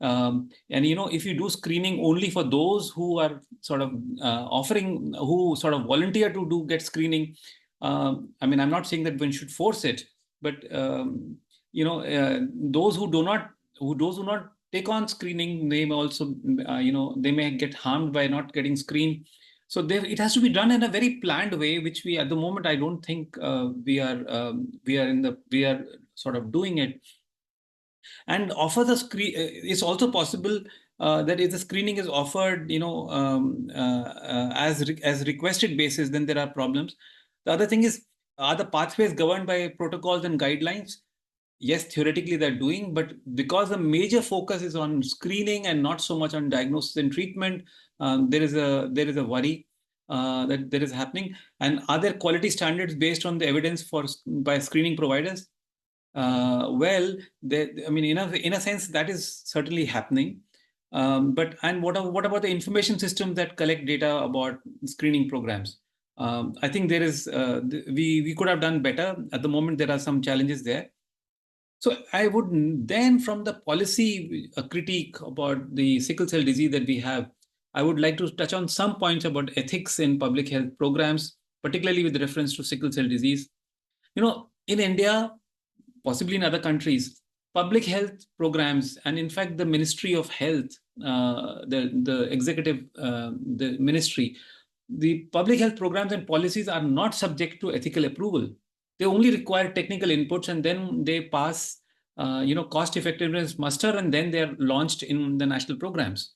And if you do screening only for those who are sort of who sort of volunteer to get screening, I mean, I'm not saying that one should force it, but those who do not take on screening, they may also, they may get harmed by not getting screened. So it has to be done in a very planned way, which we, at the moment, I don't think we are sort of doing it. And offer the screen. It's also possible that if the screening is offered, as requested basis, then there are problems. The other thing is, are the pathways governed by protocols and guidelines? Yes, theoretically they're doing, but because the major focus is on screening and not so much on diagnosis and treatment, there is a worry that there is happening. And are there quality standards based on the evidence by screening providers? Well, I mean, in a sense, that is certainly happening. And what about the information systems that collect data about screening programs? I think there is we could have done better. At the moment, there are some challenges there. So I would then, from the policy critique about the sickle cell disease that we have, I would like to touch on some points about ethics in public health programs, particularly with reference to sickle cell disease. In India, possibly in other countries, public health programs, and in fact, the Ministry of Health, the executive, the ministry, the public health programs and policies are not subject to ethical approval. They only require technical inputs, and then they pass, cost effectiveness muster, and then they are launched in the national programs,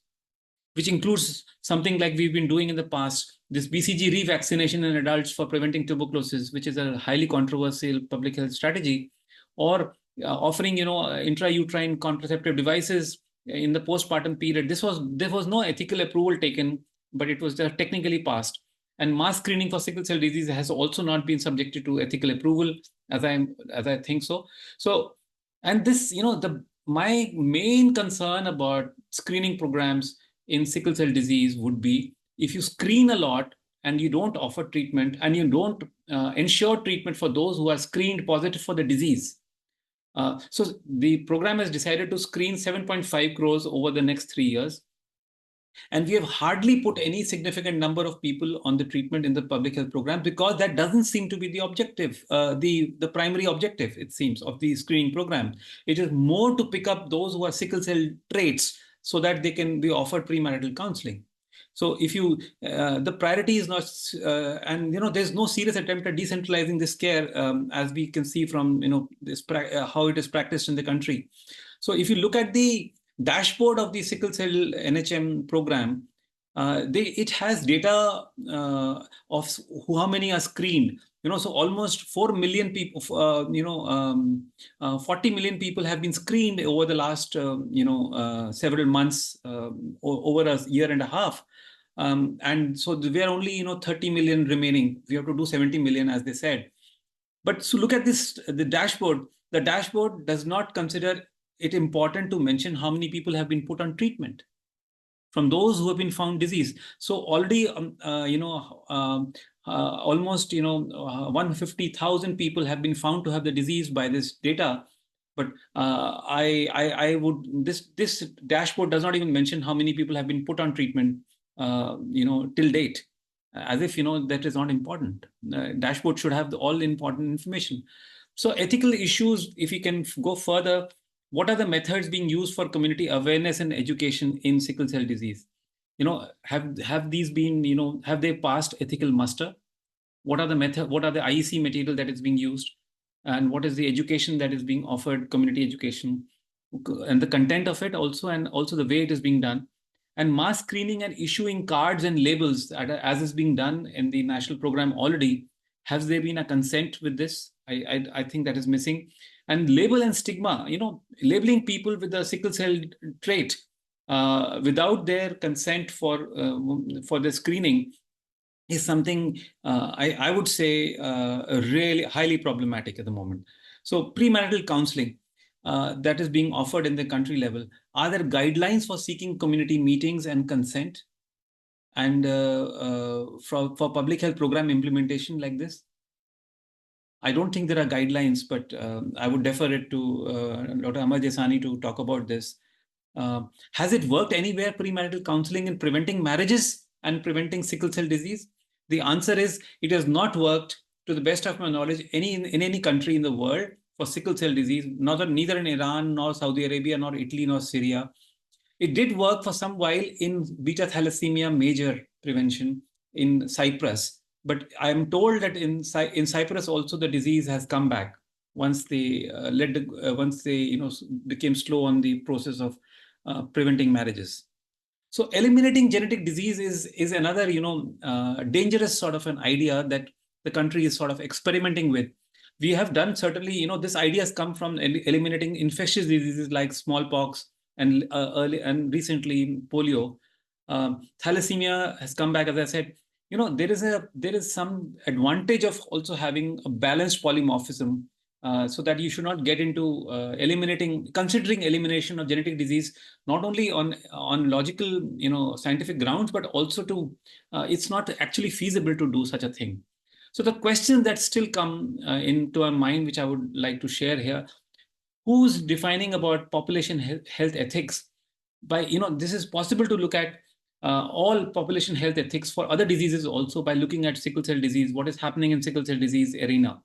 which includes something like we've been doing in the past, this BCG revaccination in adults for preventing tuberculosis, which is a highly controversial public health strategy, or offering, intrauterine contraceptive devices in the postpartum period. There was no ethical approval taken, but it was just technically passed. And mass screening for sickle cell disease has also not been subjected to ethical approval, as I think so. So, and this, my main concern about screening programs in sickle cell disease would be, if you screen a lot and you don't offer treatment, and you don't ensure treatment for those who are screened positive for the disease. So the program has decided to screen 7.5 crores over the next 3 years. And we have hardly put any significant number of people on the treatment in the public health program, because that doesn't seem to be the objective, the primary objective, it seems, of the screening program. It is more to pick up those who are sickle cell traits so that they can be offered premarital counseling. So if you, the priority is not, and there's no serious attempt at decentralizing this care, as we can see from this how it is practiced in the country. So if you look at the dashboard of the sickle cell NHM program, it has data of how many are screened. So almost 4 million people, 40 million people have been screened over the last, several months, over a year and a half. And so we are only, 30 million remaining. We have to do 70 million, as they said. But so look at this, the dashboard. The dashboard does not consider it important to mention how many people have been put on treatment from those who have been found disease. So already, almost 150,000 people have been found to have the disease by this data. But this dashboard does not even mention how many people have been put on treatment, till date, as if that is not important. Dashboard should have all important information. So ethical issues, if we can go further, what are the methods being used for community awareness and education in sickle cell disease? Have these been, have they passed ethical muster? What are the IEC material that is being used? And what is the education that is being offered, community education, and the content of it also, and also the way it is being done? And mass screening and issuing cards and labels, as is being done in the national program already, has there been a consent with this? I think that is missing. And label and stigma, labeling people with a sickle cell trait without their consent for the screening is something I would say really highly problematic at the moment. So premarital counseling that is being offered in the country level, are there guidelines for seeking community meetings and consent, and for public health program implementation like this? I don't think there are guidelines, but I would defer it to Dr. Amar Jesani to talk about this. Has it worked anywhere, premarital counseling, in preventing marriages and preventing sickle cell disease? The answer is it has not worked, to the best of my knowledge, in any country in the world for sickle cell disease, neither in Iran, nor Saudi Arabia, nor Italy, nor Syria. It did work for some while in beta thalassemia major prevention in Cyprus. But I'm told that in Cyprus also the disease has come back once they became slow on the process of preventing marriages. So eliminating genetic disease is another dangerous sort of an idea that the country is sort of experimenting with. We have done certainly, this idea has come from eliminating infectious diseases like smallpox and recently polio. Thalassemia has come back, as I said. There is some advantage of also having a balanced polymorphism so that you should not get into considering elimination of genetic disease, not only on logical, scientific grounds, but also to, it's not actually feasible to do such a thing. So the questions that still come into our mind, which I would like to share here, who's defining about population health ethics? This is possible to look at all population health ethics for other diseases also by looking at sickle cell disease, what is happening in sickle cell disease arena.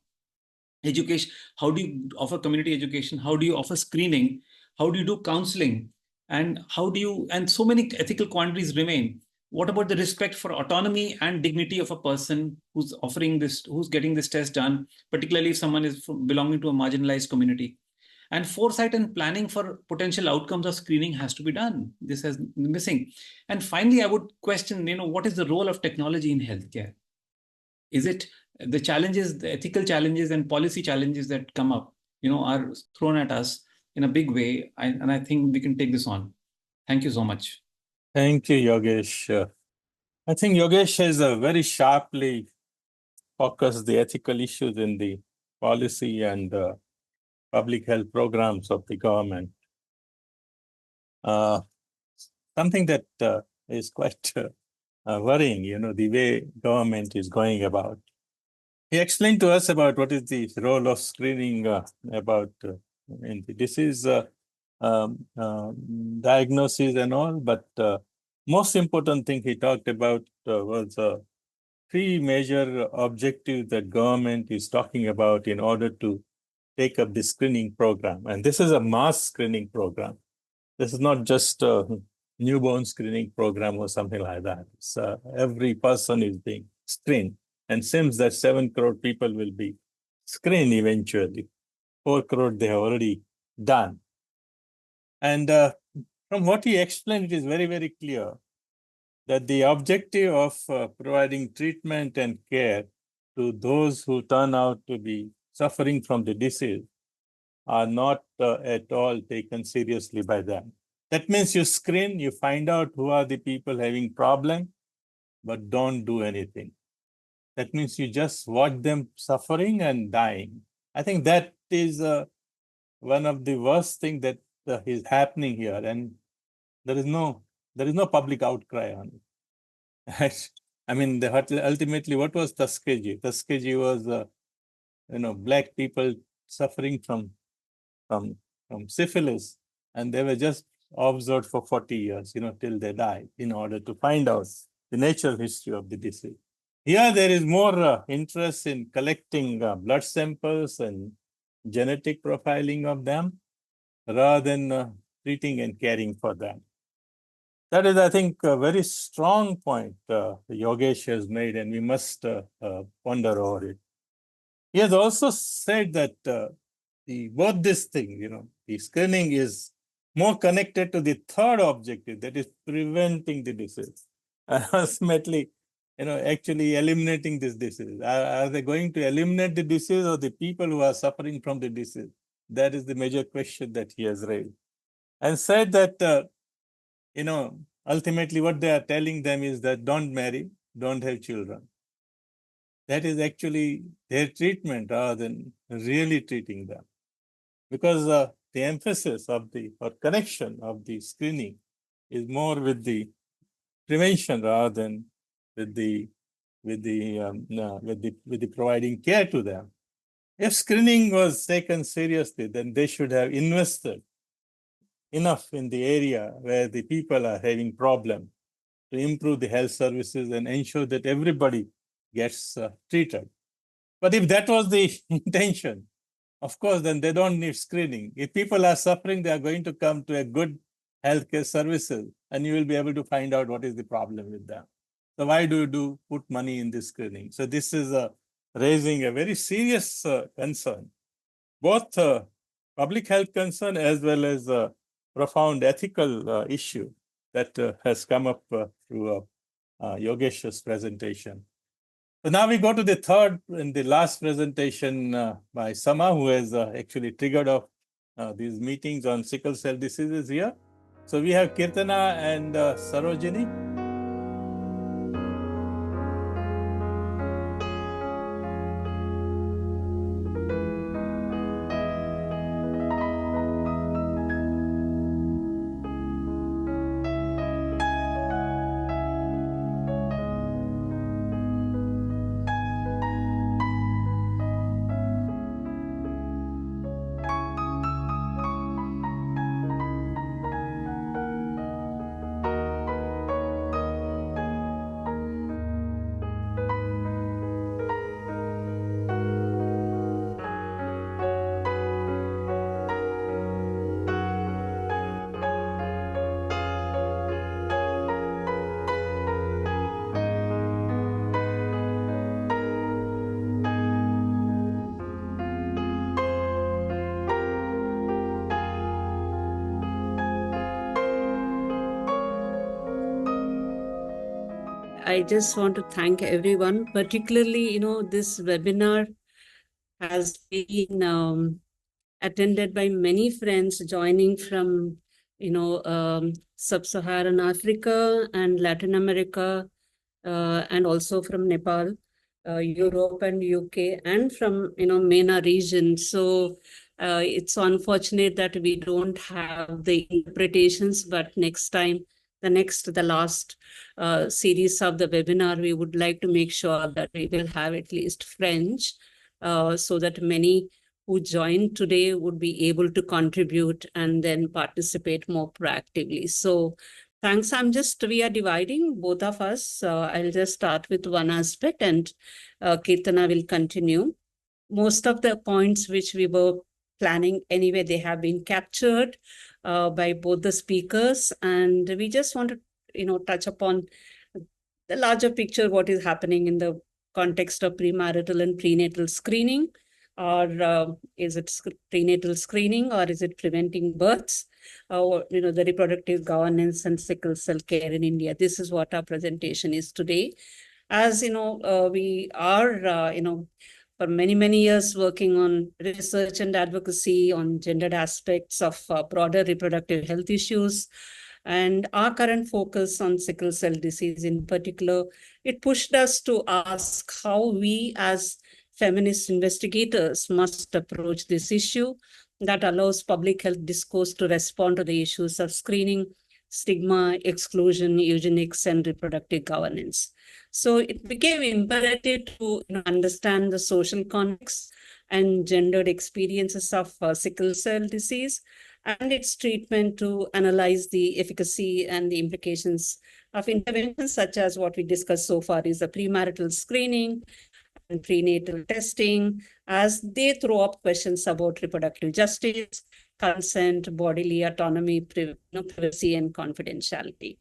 Education, how do you offer community education? How do you offer screening? How do you do counseling? And so many ethical quandaries remain. What about the respect for autonomy and dignity of a person who's offering this, who's getting this test done, particularly if someone is belonging to a marginalized community? And foresight and planning for potential outcomes of screening has to be done. This has been missing. And finally, I would question, what is the role of technology in healthcare? Is it the challenges, the ethical challenges and policy challenges that come up, are thrown at us in a big way? And I think we can take this on. Thank you so much.
Thank you, Yogesh. I think Yogesh has very sharply focused the ethical issues in the policy and public health programs of the government. Something that is quite worrying, the way government is going about. He explained to us about what is the role of screening about in the disease diagnosis and all, but most important thing he talked about was three major objectives that government is talking about in order to take up the screening program. And this is a mass screening program. This is not just a newborn screening program or something like that. It's, every person is being screened. And seems that 7 crore people will be screened eventually. 4 crore they have already done. And from what he explained, it is very, very clear that the objective of providing treatment and care to those who turn out to be suffering from the disease are not at all taken seriously by them. That means you screen, you find out who are the people having problem, but don't do anything. That means you just watch them suffering and dying. I think that is one of the worst things that is happening here, and there is no public outcry on it. I mean, ultimately, what was Tuskegee? Tuskegee was, black people suffering from syphilis, and they were just observed for 40 years, till they died, in order to find out the natural history of the disease. Here, there is more interest in collecting blood samples and genetic profiling of them rather than treating and caring for them. That is, I think, a very strong point Yogesh has made, and we must ponder over it. He has also said that both this thing, the screening is more connected to the third objective, that is preventing the disease. Ultimately, actually eliminating this disease. Are they going to eliminate the disease or the people who are suffering from the disease? That is the major question that he has raised. And said that, ultimately what they are telling them is that don't marry, don't have children. That is actually their treatment rather than really treating them. Because the emphasis of or connection of the screening is more with the prevention rather than with the providing care to them. If screening was taken seriously, then they should have invested enough in the area where the people are having problems to improve the health services and ensure that everybody gets treated. But if that was the intention, of course, then they don't need screening. If people are suffering, they are going to come to a good healthcare services, and you will be able to find out what is the problem with them. So why do you put money in this screening? So this is raising a very serious concern, both public health concern as well as a profound ethical issue that has come up through Yogesh's presentation. So now we go to the third and the last presentation by Sama, who has actually triggered off these meetings on sickle cell diseases here. So we have Keerthana and Sarojini.
I just want to thank everyone, particularly, this webinar has been attended by many friends joining from, Sub-Saharan Africa and Latin America, and also from Nepal, Europe and UK, and from, MENA region. So it's unfortunate that we don't have the interpretations, but next time, the last series of the webinar, we would like to make sure that we will have at least French, so that many who joined today would be able to contribute and then participate more proactively. So thanks. We are dividing both of us. I'll just start with one aspect and Keerthana will continue. Most of the points which we were planning anyway, they have been captured by both the speakers. And we just want to, touch upon the larger picture, what is happening in the context of premarital and prenatal screening. Or is it prenatal screening, or is it preventing births, or the reproductive governance and sickle cell care in India? This is what our presentation is today. As we are for many years working on research and advocacy on gendered aspects of broader reproductive health issues, and our current focus on sickle cell disease in particular, it pushed us to ask how we as feminist investigators must approach this issue that allows public health discourse to respond to the issues of screening, stigma, exclusion, eugenics, and reproductive governance. So it became imperative to understand the social context and gendered experiences of sickle cell disease and its treatment, to analyze the efficacy and the implications of interventions such as what we discussed so far is the premarital screening and prenatal testing, as they throw up questions about reproductive justice, consent, bodily autonomy, privacy, and confidentiality.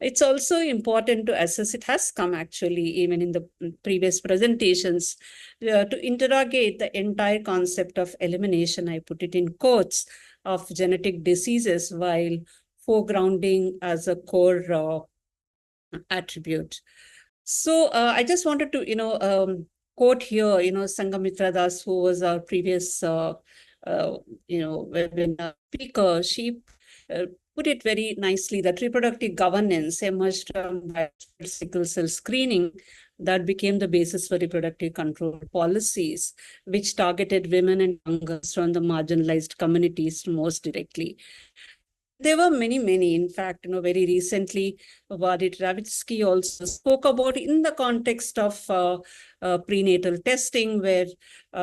It's also important to assess, it has come actually even in the previous presentations, to interrogate the entire concept of elimination, I put it in quotes, of genetic diseases while foregrounding as a core attribute. So I just wanted to, quote here, Sangeeta Das, who was our previous, webinar speaker. She put it very nicely that reproductive governance emerged from sickle cell screening that became the basis for reproductive control policies, which targeted women and young girls from the marginalized communities most directly. There were many. In fact, very recently, Vadit Ravitsky also spoke about in the context of prenatal testing, where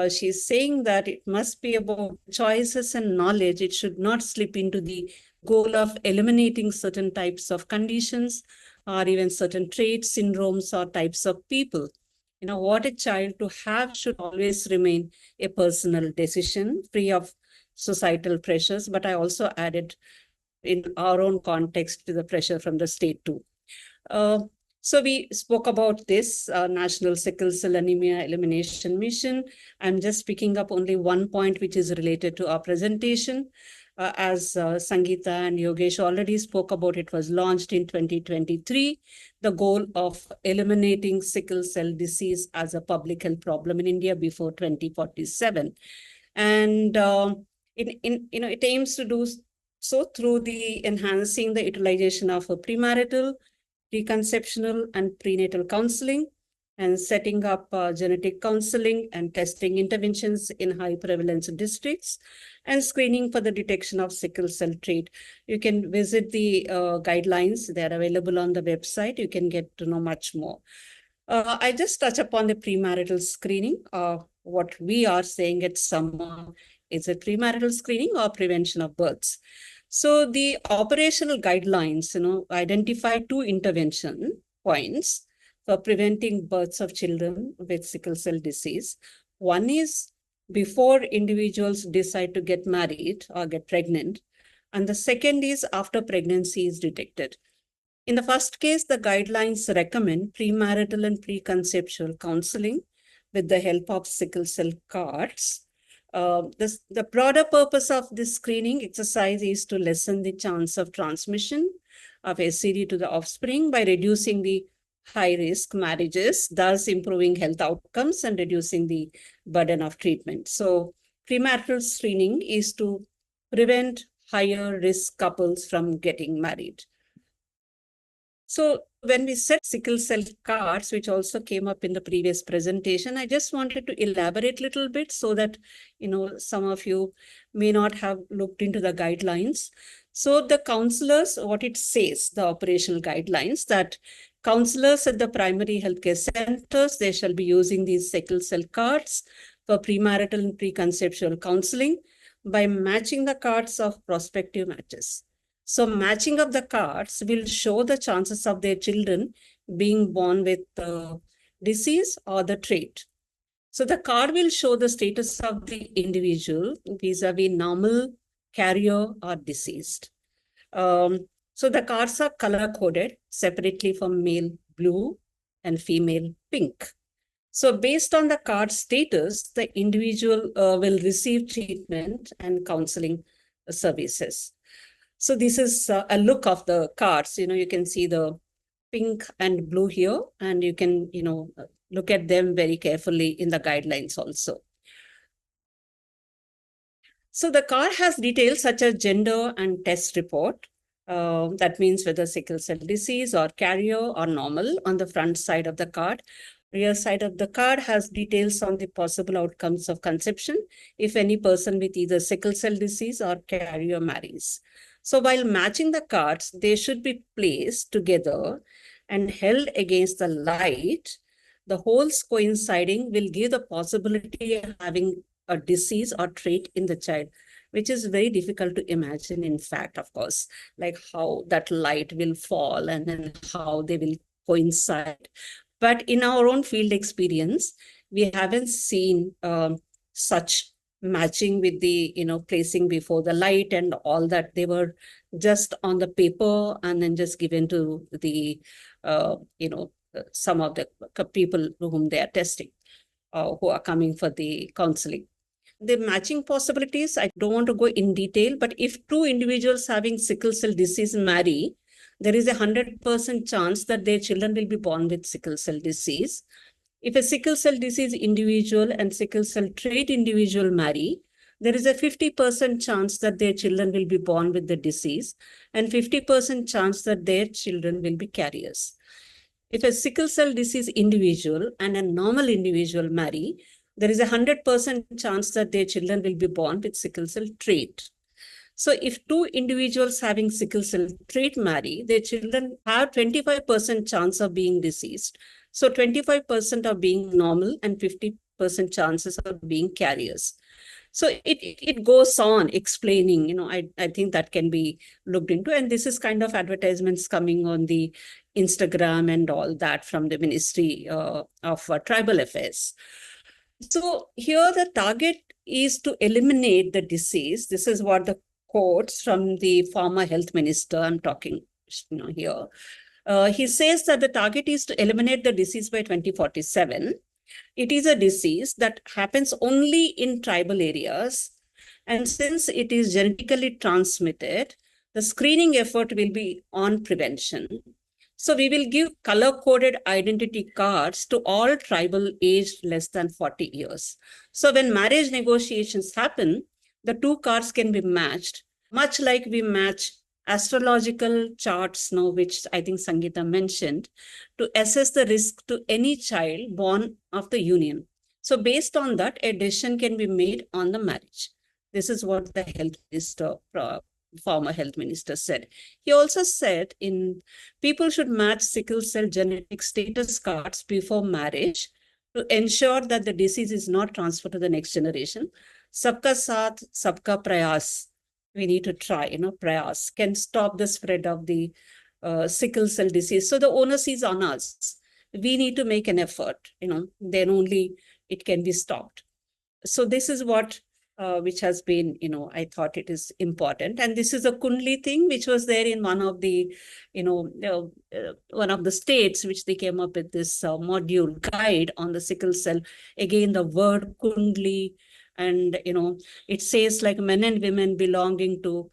she's saying that it must be about choices and knowledge. It should not slip into the goal of eliminating certain types of conditions or even certain traits, syndromes, or types of people. What a child to have should always remain a personal decision, free of societal pressures. But I also added in our own context to the pressure from the state too. So we spoke about this National Sickle Cell Anemia Elimination Mission. I'm just picking up only one point which is related to our presentation. As Sangeeta and Yogesh already spoke about, it was launched in 2023, the goal of eliminating sickle cell disease as a public health problem in India before 2047. And it aims to do so through the enhancing the utilization of a premarital, preconceptional, and prenatal counseling, and setting up genetic counseling and testing interventions in high prevalence districts, and screening for the detection of sickle cell trait. You can visit the guidelines. They're available on the website. You can get to know much more. I just touch upon the premarital screening. What we are saying at some is it premarital screening or prevention of births? So the operational guidelines, identify two intervention points for preventing births of children with sickle cell disease. One is before individuals decide to get married or get pregnant. And the second is after pregnancy is detected. In the first case, the guidelines recommend premarital and preconceptual counseling with the help of sickle cell cards. The broader purpose of this screening exercise is to lessen the chance of transmission of SCD to the offspring by reducing the high-risk marriages, thus improving health outcomes and reducing the burden of treatment. So premarital screening is to prevent higher risk couples from getting married. So when we set sickle cell cards, which also came up in the previous presentation, I just wanted to elaborate a little bit so that, some of you may not have looked into the guidelines. So the counselors, what it says, the operational guidelines, that counselors at the primary healthcare centers, they shall be using these sickle cell cards for premarital and preconceptual counseling by matching the cards of prospective matches. So matching of the cards will show the chances of their children being born with the disease or the trait. So the card will show the status of the individual vis-a-vis normal, carrier, or deceased. So the cards are color-coded separately for male blue and female pink. So based on the card status, the individual will receive treatment and counseling services. So this is a look of the cards. You can see the pink and blue here, and you can, look at them very carefully in the guidelines also. So the card has details such as gender and test report. That means whether sickle cell disease or carrier or normal on the front side of the card. Rear side of the card has details on the possible outcomes of conception if any person with either sickle cell disease or carrier marries. So while matching the cards, they should be placed together and held against the light. The holes coinciding will give the possibility of having a disease or trait in the child, which is very difficult to imagine, in fact, of course, like how that light will fall and then how they will coincide. But in our own field experience, we haven't seen such matching with the, placing before the light and all that. They were just on the paper and then just given to the, some of the people whom they are testing, who are coming for the counseling. The matching possibilities, I don't want to go in detail, but if two individuals having sickle cell disease marry, there is a 100% chance that their children will be born with sickle cell disease. If a sickle cell disease individual and sickle cell trait individual marry, there is a 50% chance that their children will be born with the disease and 50% chance that their children will be carriers. If a sickle cell disease individual and a normal individual marry, there is a 100% chance that their children will be born with sickle cell trait. So if two individuals having sickle cell trait marry, their children have 25% chance of being diseased. So 25% of being normal and 50% chances of being carriers. So it goes on explaining, I think that can be looked into. And this is kind of advertisements coming on the Instagram and all that from the Ministry of Tribal Affairs. So here the target is to eliminate the disease. This is what the quotes from the former health minister I'm talking here. He says that the target is to eliminate the disease by 2047. It is a disease that happens only in tribal areas. And since it is genetically transmitted, the screening effort will be on prevention. So we will give color-coded identity cards to all tribal aged less than 40 years. So when marriage negotiations happen, the two cards can be matched, much like we match astrological charts now, which I think Sangeeta mentioned, to assess the risk to any child born of the union. So based on that, a decision can be made on the marriage. This is what the health minister, former health minister said. He also said people should match sickle cell genetic status cards before marriage to ensure that the disease is not transferred to the next generation. Sabka saath, sabka prayas. We need to try, prayas can stop the spread of the sickle cell disease. So the onus is on us. We need to make an effort, then only it can be stopped. So this is what which has been, I thought it is important. And this is a Kundli thing, which was there in one of the, one of the states, which they came up with this module guide on the sickle cell. Again, the word Kundli, and, it says like men and women belonging to,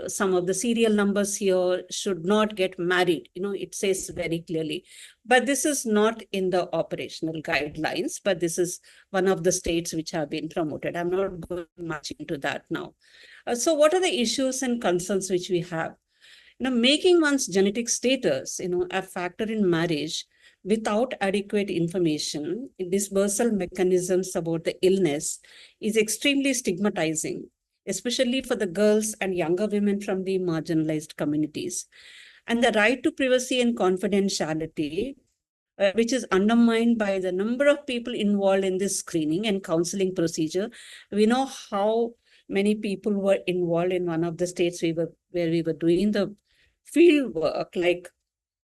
some of the serial numbers here should not get married. It says very clearly. But this is not in the operational guidelines, but this is one of the states which have been promoted. I'm not going much into that now. So what are the issues and concerns which we have? Making one's genetic status, a factor in marriage without adequate information, dispersal mechanisms about the illness is extremely stigmatizing, especially for the girls and younger women from the marginalized communities. And the right to privacy and confidentiality, which is undermined by the number of people involved in this screening and counseling procedure. We know how many people were involved in one of the states where we were doing the field work,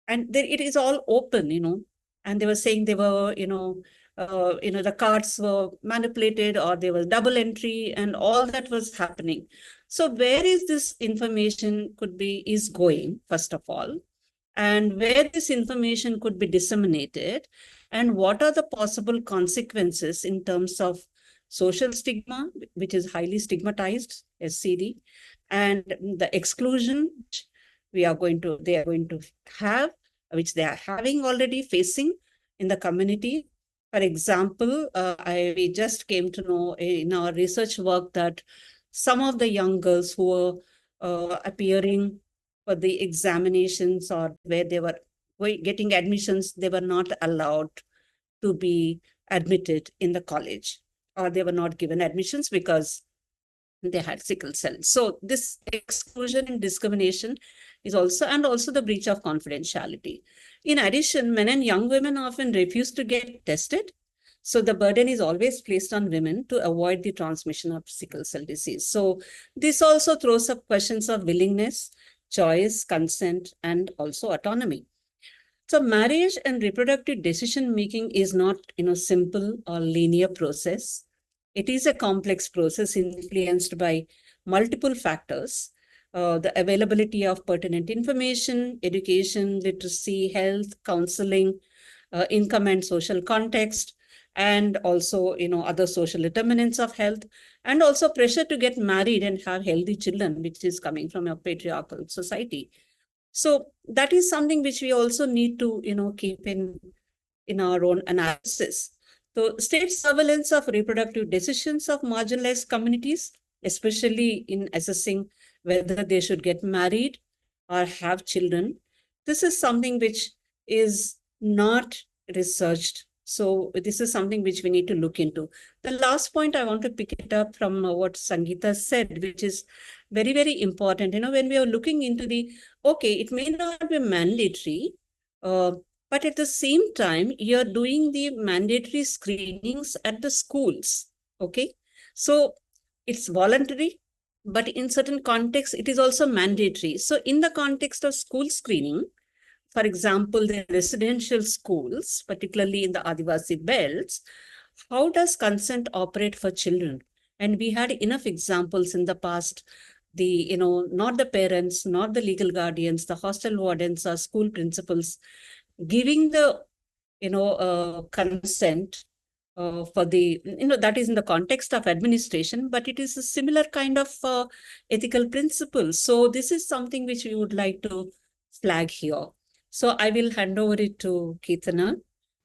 and it is all open, and they were saying they were, the cards were manipulated or there was double entry and all that was happening. So where is this information is going, first of all, and where this information could be disseminated, and what are the possible consequences in terms of social stigma, which is highly stigmatized, SCD, and the exclusion they are going to have, which they are having already facing in the community. For example, we just came to know in our research work that some of the young girls who were appearing for the examinations or where they were getting admissions, they were not allowed to be admitted in the college, or they were not given admissions because they had sickle cell. So this exclusion and discrimination is also the breach of confidentiality. In addition, men and young women often refuse to get tested. So the burden is always placed on women to avoid the transmission of sickle cell disease. So this also throws up questions of willingness, choice, consent, and also autonomy. So marriage and reproductive decision-making is not, simple or linear process. It is a complex process influenced by multiple factors, the availability of pertinent information, education, literacy, health, counseling, income and social context, and also, other social determinants of health, and also pressure to get married and have healthy children, which is coming from a patriarchal society. So that is something which we also need to, keep in our own analysis. So state surveillance of reproductive decisions of marginalized communities, especially in assessing whether they should get married or have children, this is something which is not researched. So this is something which we need to look into. The last point I want to pick it up from what Sangeeta said, which is very, very important. When we are looking into it may not be mandatory, but at the same time, you're doing the mandatory screenings at the schools, okay? So it's voluntary, but in certain contexts, it is also mandatory. So in the context of school screening, for example, the residential schools, particularly in the Adivasi belts, how does consent operate for children? And we had enough examples in the past, not the parents, not the legal guardians, the hostel wardens or school principals giving the, consent for the, that is in the context of administration, but it is a similar kind of ethical principle. So this is something which we would like to flag here. So I will hand over it to Keerthana.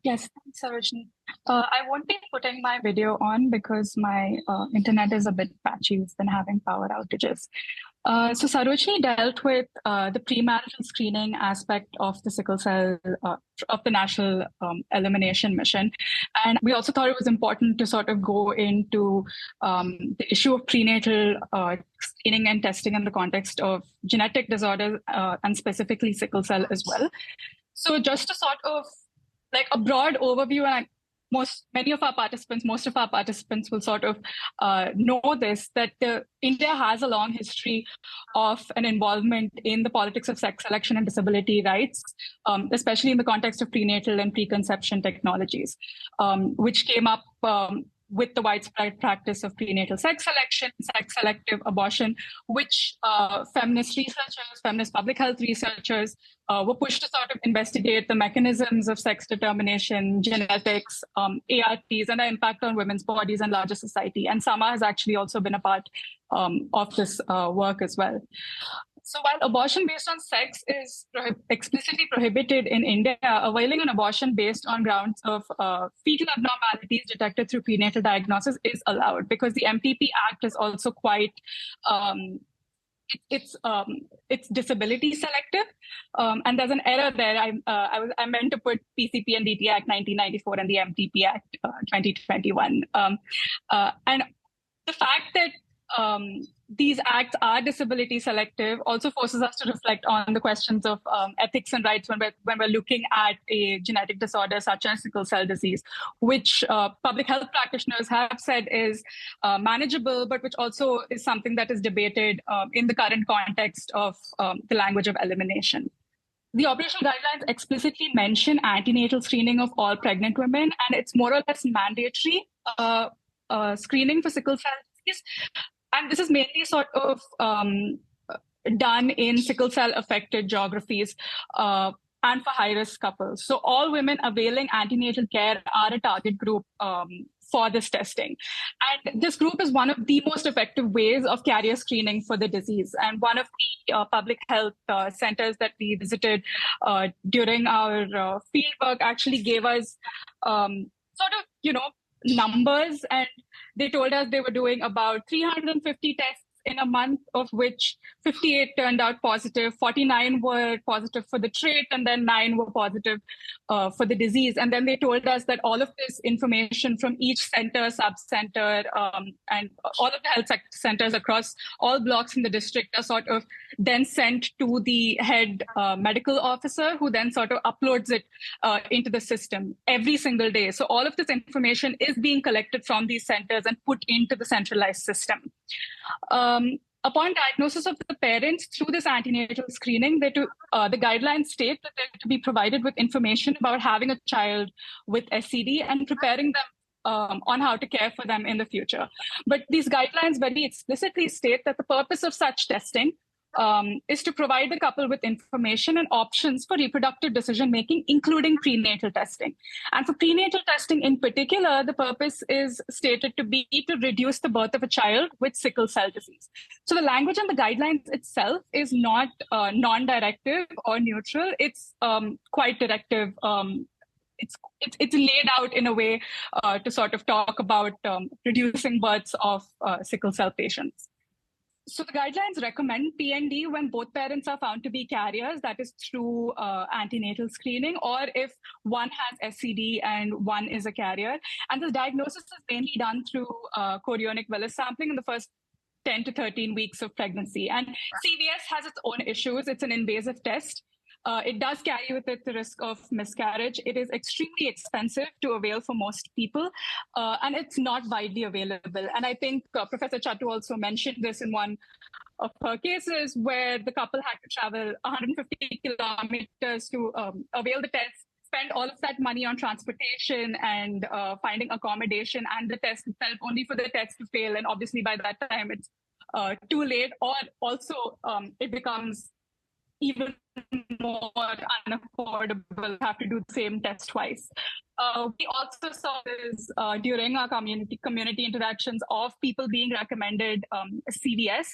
Yes, thanks, Sarojini. I won't be putting my video on because my internet is a bit patchy. We've been having power outages. So Sarojini dealt with the premarital screening aspect of the sickle cell, of the national elimination mission. And we also thought it was important to sort of go into the issue of prenatal screening and testing in the context of genetic disorders and specifically sickle cell as well. So just to sort of like a broad overview, and most of our participants will sort of know this, that India has a long history of an involvement in the politics of sex selection and disability rights, especially in the context of prenatal and preconception technologies, which came up with the widespread practice of prenatal sex selection, sex-selective abortion, which feminist researchers, feminist public health researchers were pushed to sort of investigate the mechanisms of sex determination, genetics, ARTs, and their impact on women's bodies and larger society. And Sama has actually also been a part of this work as well. So while abortion based on sex is explicitly prohibited in India, availing an abortion based on grounds of fetal abnormalities detected through prenatal diagnosis is allowed, because the MTP Act is also quite, it's disability selective. And there's an error there. I meant to put PCP and DT Act 1994 and the MTP Act 2021. And the fact that these acts are disability selective also forces us to reflect on the questions of ethics and rights when we're looking at a genetic disorder such as sickle cell disease, which public health practitioners have said is manageable, but which also is something that is debated in the current context of the language of elimination. The operational guidelines explicitly mention antenatal screening of all pregnant women, and it's more or less mandatory screening for sickle cell disease. And this is mainly sort of done in sickle cell affected geographies and for high-risk couples. So all women availing antenatal care are a target group for this testing. And this group is one of the most effective ways of carrier screening for the disease. And one of the public health centers that we visited during our field work actually gave us numbers, and they told us they were doing about 350 tests in a month, of which 58 turned out positive, 49 were positive for the trait, and then 9 were positive for the disease. And then they told us that all of this information from each center, sub-center, and all of the health centers across all blocks in the district are sort of then sent to the head medical officer, who then sort of uploads it into the system every single day. So all of this information is being collected from these centers and put into the centralized system. Upon diagnosis of the parents through this antenatal screening, the guidelines state that they're to be provided with information about having a child with SCD and preparing them on how to care for them in the future. But these guidelines very explicitly state that the purpose of such testing is to provide the couple with information and options for reproductive decision-making, including prenatal testing. And for prenatal testing in particular, the purpose is stated to be to reduce the birth of a child with sickle cell disease. So the language and the guidelines itself is not non-directive or neutral. It's quite directive. It's laid out in a way to sort of talk about reducing births of sickle cell patients. So the guidelines recommend PND when both parents are found to be carriers, that is through antenatal screening, or if one has SCD and one is a carrier. And the diagnosis is mainly done through chorionic villus sampling in the first 10 to 13 weeks of pregnancy. And CVS has its own issues. It's an invasive test. It does carry with it the risk of miscarriage. It is extremely expensive to avail for most people, and it's not widely available. And I think Professor Chattoo also mentioned this in one of her cases, where the couple had to travel 150 kilometers to avail the test, spend all of that money on transportation and finding accommodation and the test itself, only for the test to fail. And obviously by that time it's too late, or also it becomes even more unaffordable, have to do the same test twice. We also saw this during our community interactions of people being recommended CVS.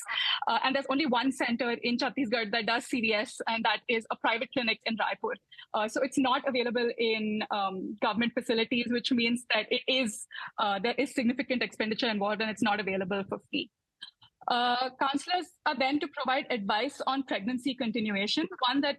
And there's only one center in Chhattisgarh that does CVS, and that is a private clinic in Raipur. So it's not available in government facilities, which means that it is there is significant expenditure involved, and it's not available for free. Counselors are then to provide advice on pregnancy continuation, one that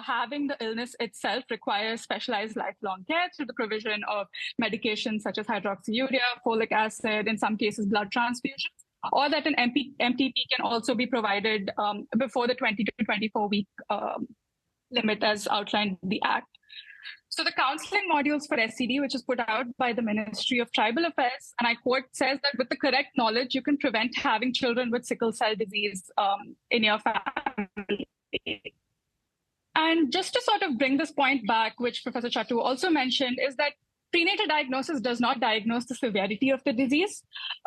having the illness itself requires specialized lifelong care through the provision of medications such as hydroxyurea, folic acid, in some cases blood transfusions, or that an MTP can also be provided before the 20 to 24 week limit as outlined in the Act. So the counseling modules for SCD, which is put out by the Ministry of Tribal Affairs, and I quote, says that with the correct knowledge, you can prevent having children with sickle cell disease in your family. And just to sort of bring this point back, which Professor Chattoo also mentioned, is that Prenatal diagnosis does not diagnose the severity of the disease,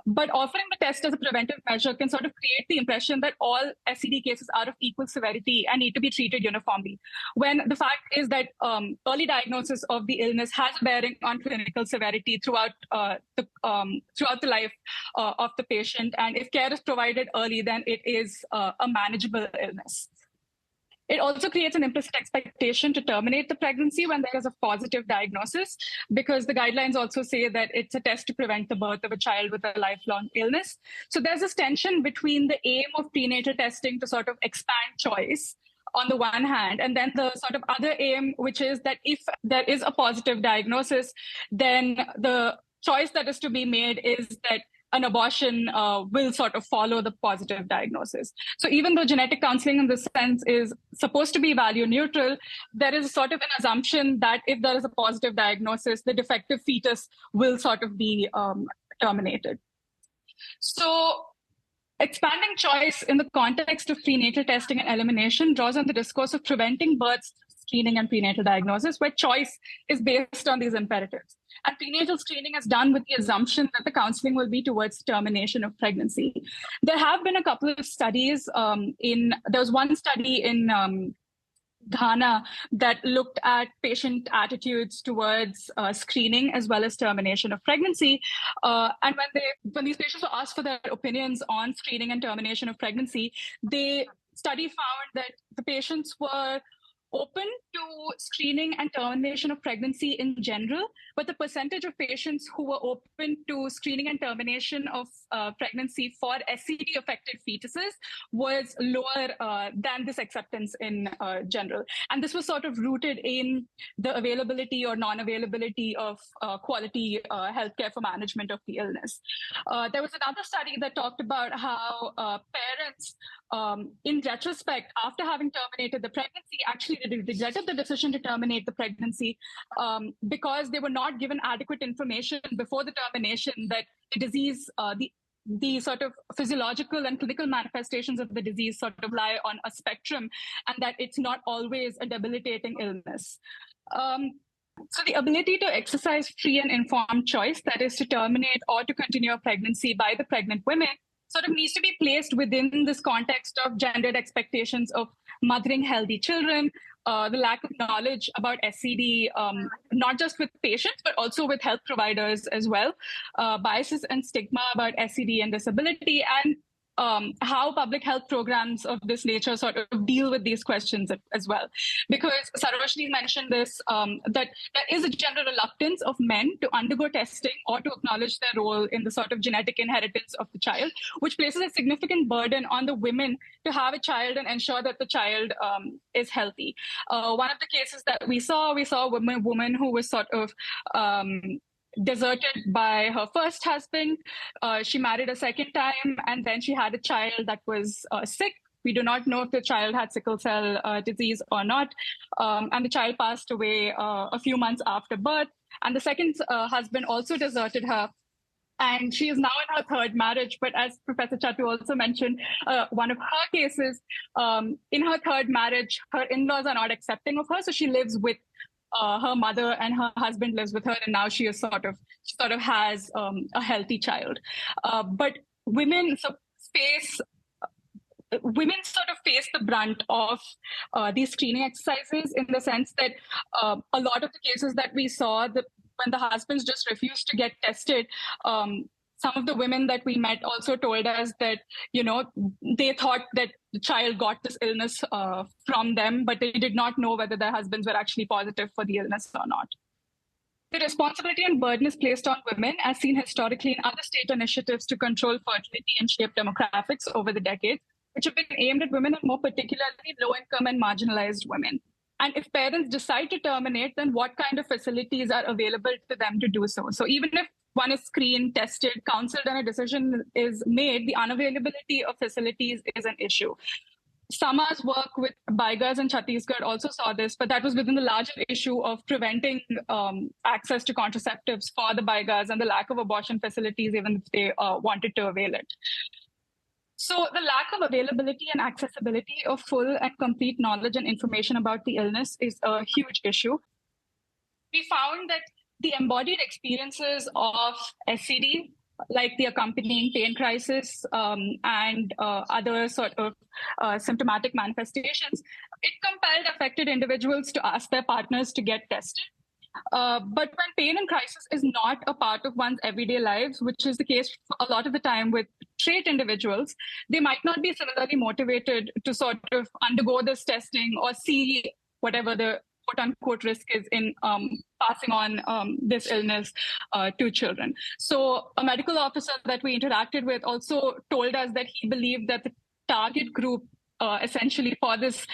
but offering the test as a preventive measure can sort of create the impression that all SCD cases are of equal severity and need to be treated uniformly, when the fact is that early diagnosis of the illness has a bearing on clinical severity throughout the life of the patient. And if care is provided early, then it is a manageable illness. It also creates an implicit expectation to terminate the pregnancy when there is a positive diagnosis, because the guidelines also say that it's a test to prevent the birth of a child with a lifelong illness. So there's this tension between the aim of prenatal testing to sort of expand choice on the one hand, and then the sort of other aim, which is that if there is a positive diagnosis, then the choice that is to be made is that an abortion will sort of follow the positive diagnosis. So even though genetic counseling in this sense is supposed to be value neutral, there is sort of an assumption that if there is a positive diagnosis, the defective fetus will sort of be terminated. So expanding choice in the context of prenatal testing and elimination draws on the discourse of preventing births, screening, and prenatal diagnosis, where choice is based on these imperatives. And prenatal screening is done with the assumption that the counseling will be towards termination of pregnancy. There have been a couple of studies. There was one study in Ghana that looked at patient attitudes towards screening as well as termination of pregnancy. And when these patients were asked for their opinions on screening and termination of pregnancy, the study found that the patients were open to screening and termination of pregnancy in general, but the percentage of patients who were open to screening and termination of pregnancy for SCD-affected fetuses was lower than this acceptance in general. And this was sort of rooted in the availability or non-availability of quality healthcare for management of the illness. There was another study that talked about how parents, in retrospect, after having terminated the pregnancy, actually regretted the decision to terminate the pregnancy because they were not given adequate information before the termination that the disease, the sort of physiological and clinical manifestations of the disease sort of lie on a spectrum, and that it's not always a debilitating illness. So the ability to exercise free and informed choice, that is to terminate or to continue a pregnancy by the pregnant women, sort of needs to be placed within this context of gendered expectations of mothering healthy children, the lack of knowledge about SCD, not just with patients, but also with health providers as well, biases and stigma about SCD and disability, and how public health programs of this nature sort of deal with these questions as well. Because Sarojini mentioned this, that there is a general reluctance of men to undergo testing or to acknowledge their role in the sort of genetic inheritance of the child, which places a significant burden on the women to have a child and ensure that the child is healthy. One of the cases that we saw a woman who was sort of deserted by her first husband. She married a second time, and then she had a child that was sick. We do not know if the child had sickle cell disease or not. And the child passed away a few months after birth. And the second husband also deserted her. And she is now in her third marriage. But as Professor Chattoo also mentioned, one of her cases, in her third marriage, her in-laws are not accepting of her. So she lives with her mother, and her husband lives with her, and now she is sort of has a healthy child. But women face the brunt of these screening exercises, in the sense that a lot of the cases that we saw, when the husbands just refused to get tested, some of the women that we met also told us that, they thought that the child got this illness from them, but they did not know whether their husbands were actually positive for the illness or not. The responsibility and burden is placed on women, as seen historically in other state initiatives to control fertility and shape demographics over the decades, which have been aimed at women, and more particularly low-income and marginalized women. And if parents decide to terminate, then what kind of facilities are available to them to do so? So even if one is screened, tested, counseled, and a decision is made, the unavailability of facilities is an issue. Sama's work with Baigas and Chhattisgarh also saw this, but that was within the larger issue of preventing access to contraceptives for the Baigas and the lack of abortion facilities, even if they wanted to avail it. So the lack of availability and accessibility of full and complete knowledge and information about the illness is a huge issue. We found that the embodied experiences of SCD, like the accompanying pain crisis and other sort of symptomatic manifestations, it compelled affected individuals to ask their partners to get tested. But when pain and crisis is not a part of one's everyday lives, which is the case a lot of the time with trait individuals, they might not be similarly motivated to sort of undergo this testing or see whatever the quote-unquote risk is in passing on this illness to children. So a medical officer that we interacted with also told us that he believed that the target group essentially for this,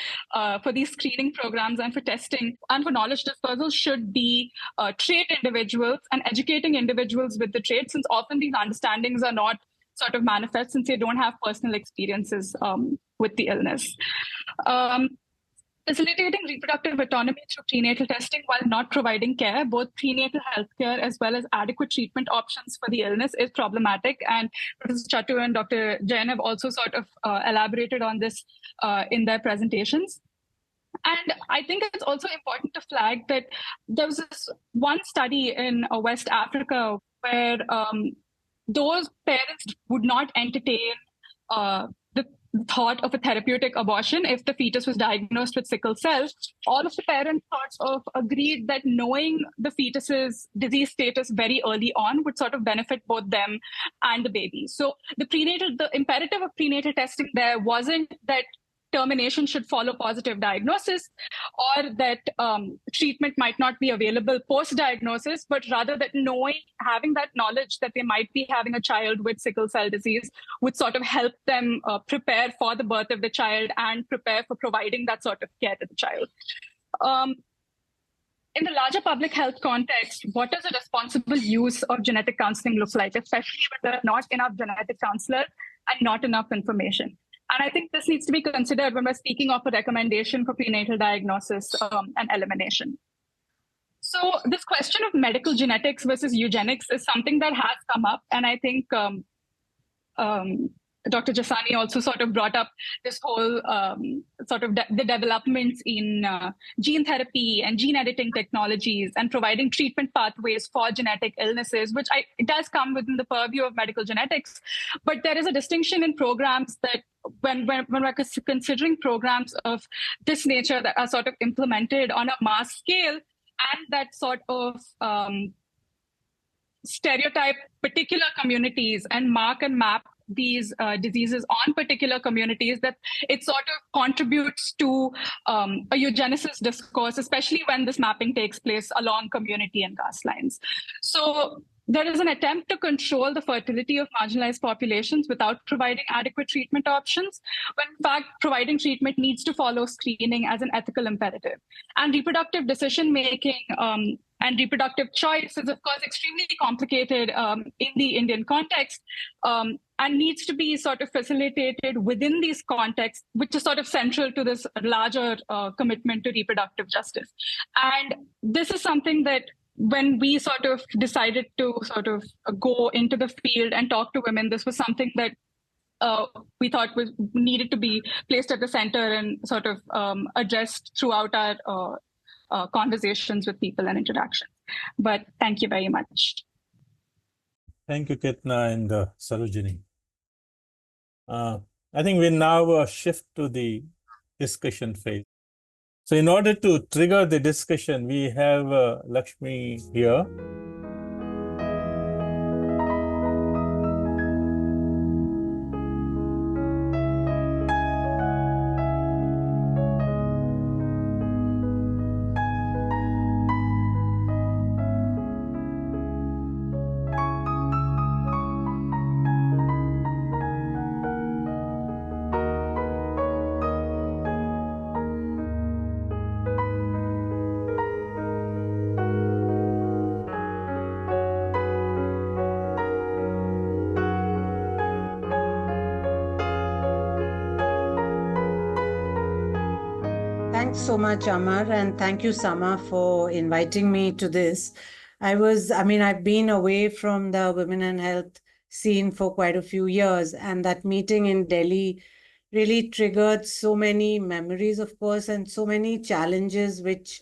for these screening programs and for testing and for knowledge dispersal should be trait individuals and educating individuals with the trait, since often these understandings are not sort of manifest since they don't have personal experiences with the illness. Facilitating reproductive autonomy through prenatal testing while not providing care, both prenatal healthcare as well as adequate treatment options for the illness, is problematic. And Professor Chattoo and Dr. Jain have also sort of elaborated on this in their presentations. And I think it's also important to flag that there was this one study in West Africa where those parents would not entertain the thought of a therapeutic abortion if the fetus was diagnosed with sickle cell. All of the parents sort of agreed that knowing the fetus's disease status very early on would sort of benefit both them and the baby. So the imperative of prenatal testing there wasn't that termination should follow positive diagnosis or that treatment might not be available post-diagnosis, but rather that having that knowledge that they might be having a child with sickle cell disease would sort of help them prepare for the birth of the child and prepare for providing that sort of care to the child. In the larger public health context, what does a responsible use of genetic counseling look like, especially when there are not enough genetic counselors and not enough information? And I think this needs to be considered when we're speaking of a recommendation for prenatal diagnosis and elimination. So this question of medical genetics versus eugenics is something that has come up. And I think Dr. Jesani also sort of brought up this whole sort of the developments in gene therapy and gene editing technologies and providing treatment pathways for genetic illnesses, which it does come within the purview of medical genetics. But there is a distinction in programs that when we're considering programs of this nature that are sort of implemented on a mass scale and that sort of stereotype particular communities and mark and map these diseases on particular communities, that it sort of contributes to a eugenicist discourse, especially when this mapping takes place along community and caste lines. So there is an attempt to control the fertility of marginalized populations without providing adequate treatment options, when in fact providing treatment needs to follow screening as an ethical imperative. And reproductive decision-making and reproductive choice is, of course, extremely complicated in the Indian context and needs to be sort of facilitated within these contexts, which is sort of central to this larger commitment to reproductive justice. And this is something that when we sort of decided to sort of go into the field and talk to women, this was something that we thought needed to be placed at the center and sort of addressed throughout our conversations with people and interactions. But thank you very much.
Thank you, Keerthana and Sarojini. I think we now shift to the discussion phase. So in order to trigger the discussion, we have Laxmi here.
Thanks so much, Amar, and thank you, Sama, for inviting me to this. I've been away from the women and health scene for quite a few years, and that meeting in Delhi really triggered so many memories, of course, and so many challenges which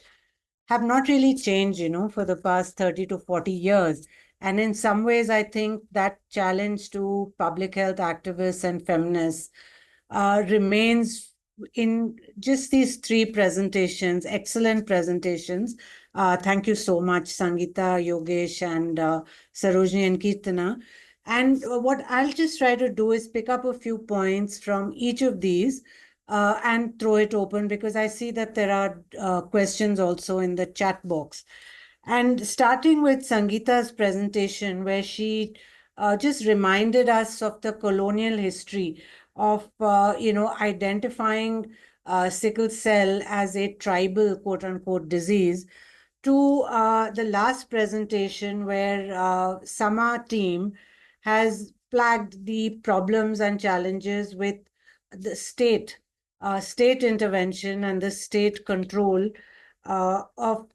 have not really changed, for the past 30 to 40 years. And in some ways, I think that challenge to public health activists and feminists remains in just these three presentations, excellent presentations. Thank you so much, Sangeeta, Yogesh, and Sarojini and Keerthana. And what I'll just try to do is pick up a few points from each of these and throw it open, because I see that there are questions also in the chat box. And starting with Sangeeta's presentation, where she just reminded us of the colonial history of, identifying sickle cell as a tribal, quote unquote, disease, to the last presentation where Sama team has flagged the problems and challenges with the state intervention and the state control of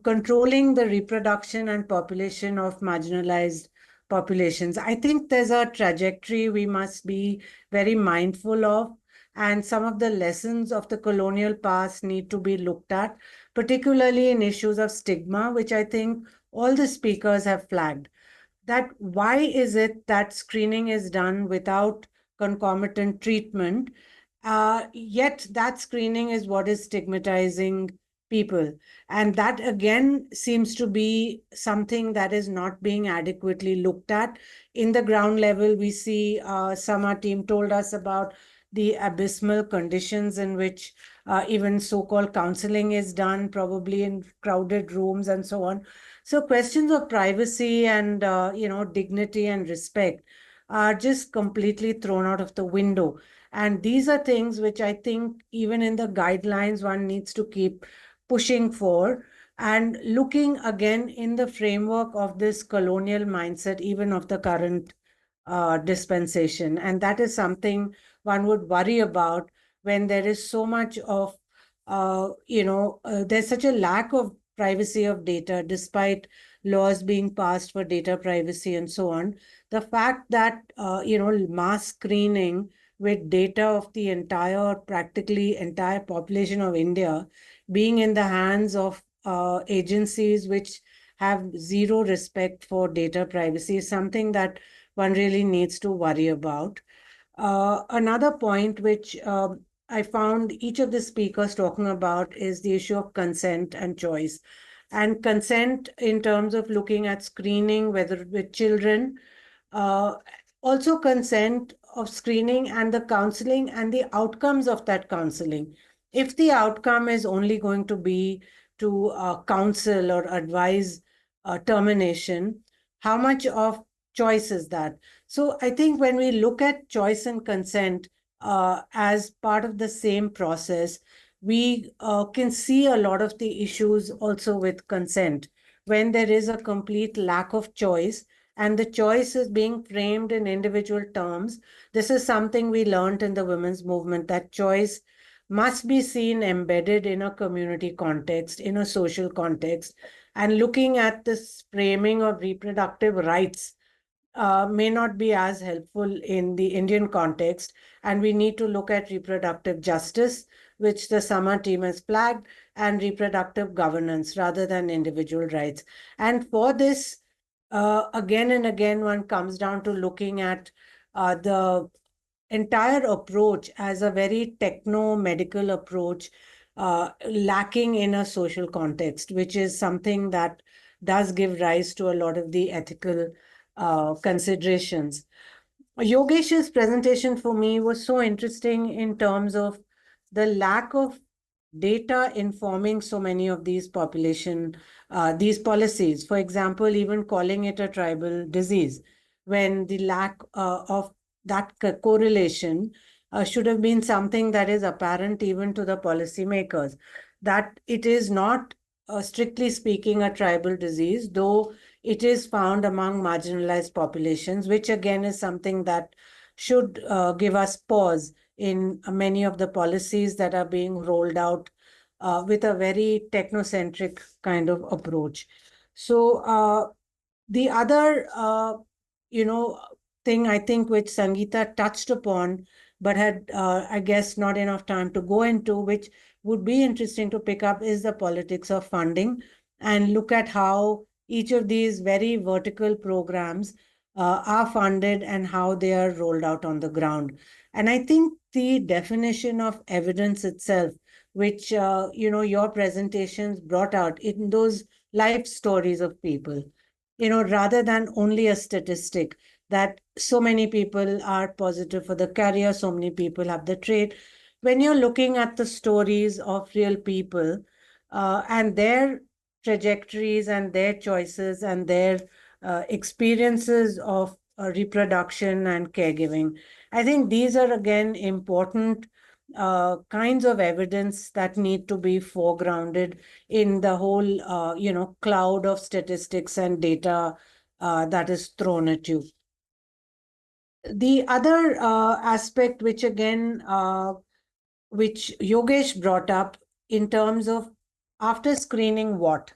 controlling the reproduction and population of marginalized populations. I think there's a trajectory we must be very mindful of, and some of the lessons of the colonial past need to be looked at, particularly in issues of stigma, which I think all the speakers have flagged. That why is it that screening is done without concomitant treatment, yet that screening is what is stigmatizing people. And that again seems to be something that is not being adequately looked at. In the ground level, we see Sama team told us about the abysmal conditions in which even so-called counseling is done, probably in crowded rooms and so on. So questions of privacy and, dignity and respect are just completely thrown out of the window. And these are things which I think even in the guidelines, one needs to keep pushing for and looking again in the framework of this colonial mindset, even of the current dispensation. And that is something one would worry about when there is so much of, there's such a lack of privacy of data, despite laws being passed for data privacy and so on. The fact that, mass screening with data of the practically entire population of India being in the hands of agencies which have zero respect for data privacy is something that one really needs to worry about. Another point which I found each of the speakers talking about is the issue of consent and choice. And consent in terms of looking at screening, whether with children, also consent of screening and the counseling and the outcomes of that counseling. If the outcome is only going to be to counsel or advise termination, how much of choice is that? So I think when we look at choice and consent as part of the same process, we can see a lot of the issues also with consent. When there is a complete lack of choice and the choice is being framed in individual terms, this is something we learned in the women's movement, that choice must be seen embedded in a community context, in a social context. And looking at this framing of reproductive rights may not be as helpful in the Indian context. And we need to look at reproductive justice, which the Sama team has flagged, and reproductive governance rather than individual rights. And for this, again and again, one comes down to looking at the entire approach as a very techno-medical approach, lacking in a social context, which is something that does give rise to a lot of the ethical considerations. Yogesh's presentation for me was so interesting in terms of the lack of data informing so many of these these policies. For example, even calling it a tribal disease, when the lack of that correlation should have been something that is apparent even to the policymakers, that it is not, strictly speaking, a tribal disease, though it is found among marginalized populations, which again is something that should give us pause in many of the policies that are being rolled out with a very technocentric kind of approach. So the other, thing I think which Sangeeta touched upon but had, I guess, not enough time to go into, which would be interesting to pick up, is the politics of funding and look at how each of these very vertical programs are funded and how they are rolled out on the ground. And I think the definition of evidence itself, which your presentations brought out in those life stories of people, rather than only a statistic that so many people are positive for the career, so many people have the trait. When you're looking at the stories of real people and their trajectories and their choices and their experiences of reproduction and caregiving, I think these are again important kinds of evidence that need to be foregrounded in the whole cloud of statistics and data that is thrown at you. The other aspect, which again which Yogesh brought up in terms of after screening what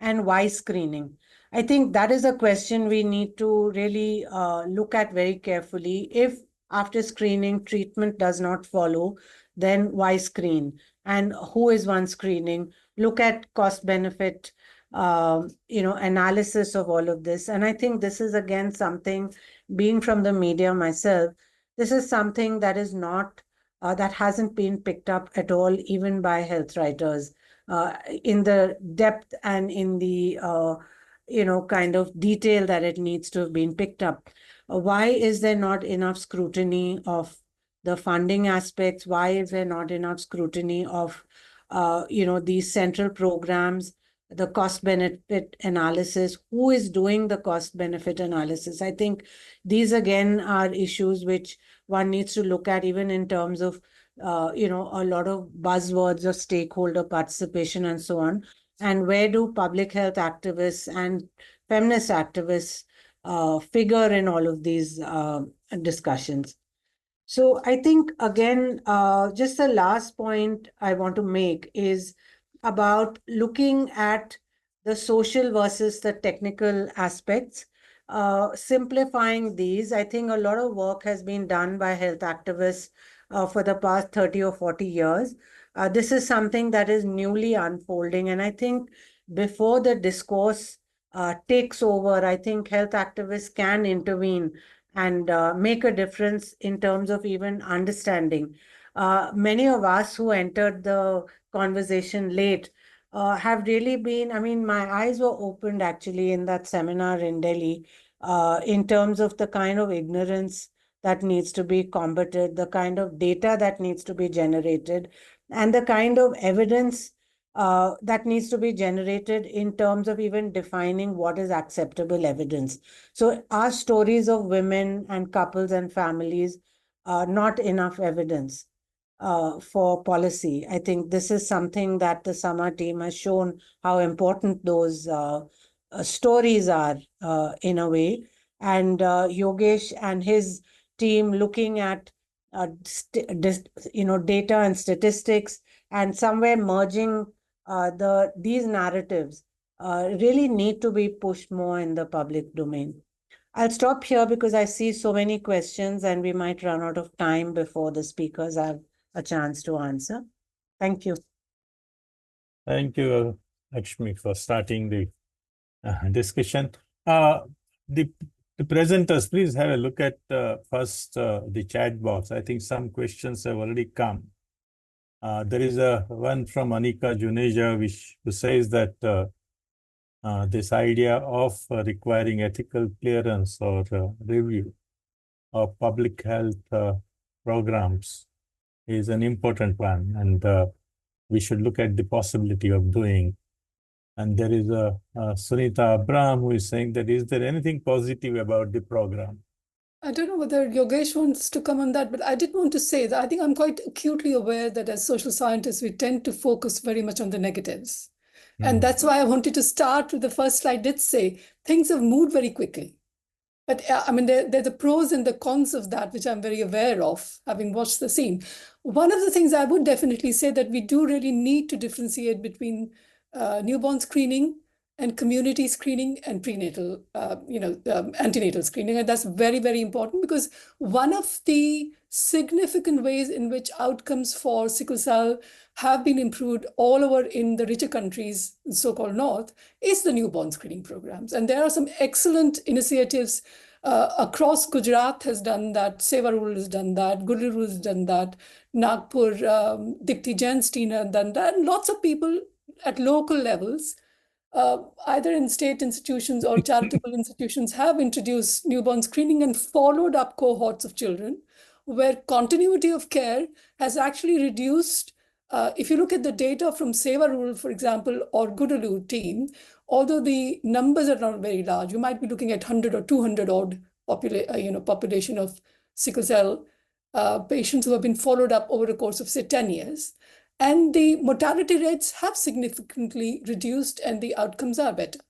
and why screening. I think that is a question we need to really look at very carefully. If after screening treatment does not follow, then why screen? And who is one screening? Look at cost benefit, analysis of all of this. And I think this is again something, being from the media myself, this is something that is not that hasn't been picked up at all, even by health writers, in the depth and in the kind of detail that it needs to have been picked up. Why is there not enough scrutiny of the funding aspects? Why is there not enough scrutiny of these central programs, the cost benefit analysis? Who is doing the cost benefit analysis? I think these again are issues which one needs to look at, even in terms of a lot of buzzwords of stakeholder participation and so on. And where do public health activists and feminist activists figure in all of these discussions? So I think, again, just the last point I want to make is about looking at the social versus the technical aspects. Simplifying these, I think a lot of work has been done by health activists for the past 30 or 40 years. This is something that is newly unfolding. And I think before the discourse takes over, I think health activists can intervene and make a difference in terms of even understanding. Many of us who entered the conversation late have really been, I mean, my eyes were opened actually in that seminar in Delhi in terms of the kind of ignorance that needs to be combated, the kind of data that needs to be generated, and the kind of evidence that needs to be generated in terms of even defining what is acceptable evidence. So our stories of women and couples and families are not enough evidence for policy. I think this is something that the Sama team has shown how important those stories are in a way. And Yogesh and his team looking at data and statistics and somewhere merging these narratives really need to be pushed more in the public domain. I'll stop here because I see so many questions and we might run out of time before the speakers have a chance to answer. Thank you.
Thank you, Laxmi, for starting the discussion. The presenters, please have a look at first the chat box. I think some questions have already come. There is one from Anika Juneja, who says that this idea of requiring ethical clearance or review of public health programs is an important one, and we should look at the possibility of doing. And there is a Sunita Abram who is saying that, is there anything positive about the program?
I don't know whether Yogesh wants to come on that, but I did want to say that I think I'm quite acutely aware that as social scientists, we tend to focus very much on the negatives. And that's why I wanted to start with the first slide did say things have moved very quickly. But I mean, there are the pros and the cons of that, which I'm very aware of, having watched the scene. One of the things I would definitely say that we do really need to differentiate between newborn screening and community screening and prenatal, antenatal screening. And that's very, very important, because one of the significant ways in which outcomes for sickle cell have been improved all over in the richer countries, so-called North, is the newborn screening programs. And there are some excellent initiatives across. Gujarat has done that, Seva Rural has done that, Gurgaon has done that, Nagpur, Dipti Jainstein has done that, and lots of people at local levels, either in state institutions or charitable institutions, have introduced newborn screening and followed up cohorts of children where continuity of care has actually reduced. If you look at the data from Seva Rural, for example, or Gudalur team, although the numbers are not very large, you might be looking at 100 or 200 odd population of sickle cell patients who have been followed up over the course of, say, 10 years. And the mortality rates have significantly reduced and the outcomes are better.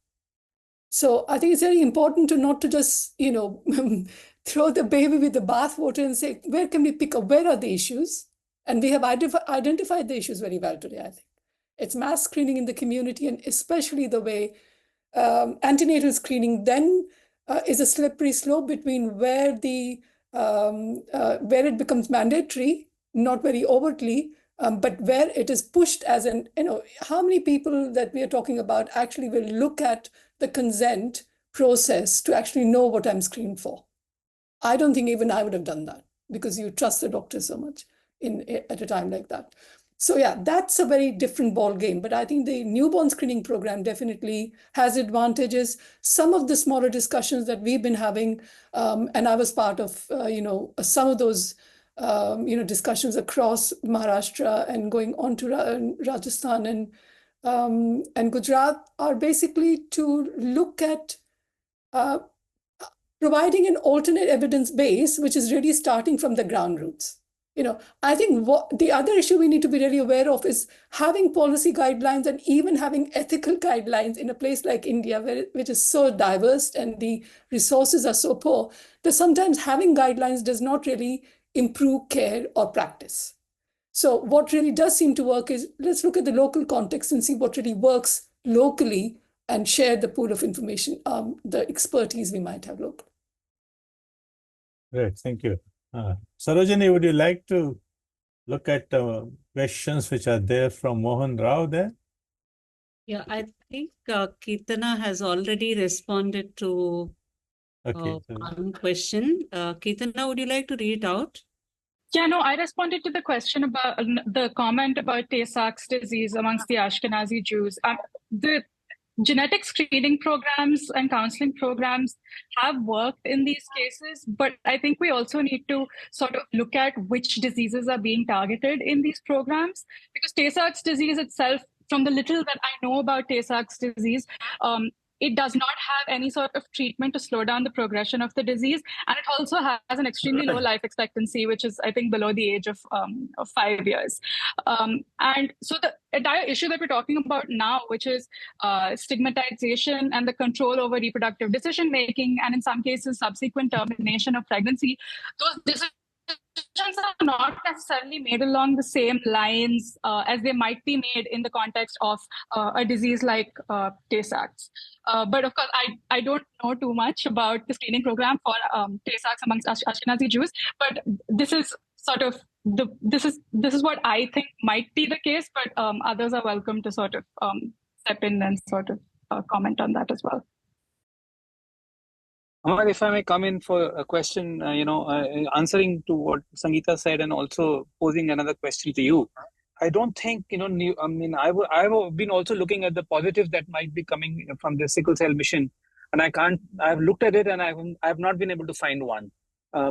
So I think it's very important to not to just, throw the baby with the bathwater and say, where can we pick up? Where are the issues? And we have identified the issues very well today, I think. It's mass screening in the community, and especially the way antenatal screening then is a slippery slope between where it becomes mandatory, not very overtly, but where it is pushed as an, how many people that we are talking about actually will look at the consent process to actually know what I'm screened for? I don't think even I would have done that, because you trust the doctor so much at a time like that. So yeah, that's a very different ball game. But I think the newborn screening program definitely has advantages. Some of the smaller discussions that we've been having, and I was part of, some of those discussions across Maharashtra and going on to Rajasthan and Gujarat, are basically to look at providing an alternate evidence base, which is really starting from the ground roots. I think the other issue we need to be really aware of is having policy guidelines and even having ethical guidelines in a place like India, which is so diverse and the resources are so poor, that sometimes having guidelines does not really improve care or practice. So what really does seem to work is, let's look at the local context and see what really works locally and share the pool of information, the expertise we might have locally.
Great, thank you. Sarojini, would you like to look at questions which are there from Mohan Rao there?
Yeah, I think Keerthana has already responded to one question. Keerthana, would you like to read it out?
Yeah, no, I responded to the question about the comment about Tay-Sachs disease amongst the Ashkenazi Jews. The genetic screening programs and counseling programs have worked in these cases, but I think we also need to sort of look at which diseases are being targeted in these programs, because Tay-Sachs disease itself, from the little that I know about Tay-Sachs disease, it does not have any sort of treatment to slow down the progression of the disease. And it also has an extremely low life expectancy, which is, I think, below the age of 5 years. And so the entire issue that we're talking about now, which is stigmatization and the control over reproductive decision-making, and in some cases, subsequent termination of pregnancy, those decisions are not necessarily made along the same lines as they might be made in the context of a disease like Tay-Sachs. But of course, I don't know too much about the screening program for Tay-Sachs amongst Ashkenazi Jews. But this is sort of this is what I think might be the case. But others are welcome to sort of step in and sort of comment on that as well.
Amar, if I may come in for a question, answering to what Sangeeta said and also posing another question to you. I don't think, I've been also looking at the positives that might be coming from the sickle cell mission, and I've looked at it and I've not been able to find one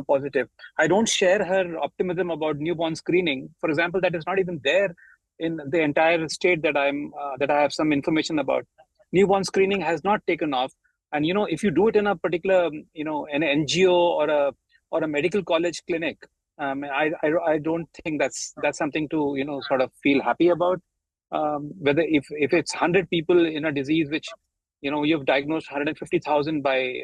positive. I don't share her optimism about newborn screening. For example, that is not even there in the entire state that I have some information about. Newborn screening has not taken off. And, if you do it in a particular, an NGO or a medical college clinic, I don't think that's something to, sort of feel happy about. Whether if it's 100 people in a disease which, you've diagnosed 150,000 by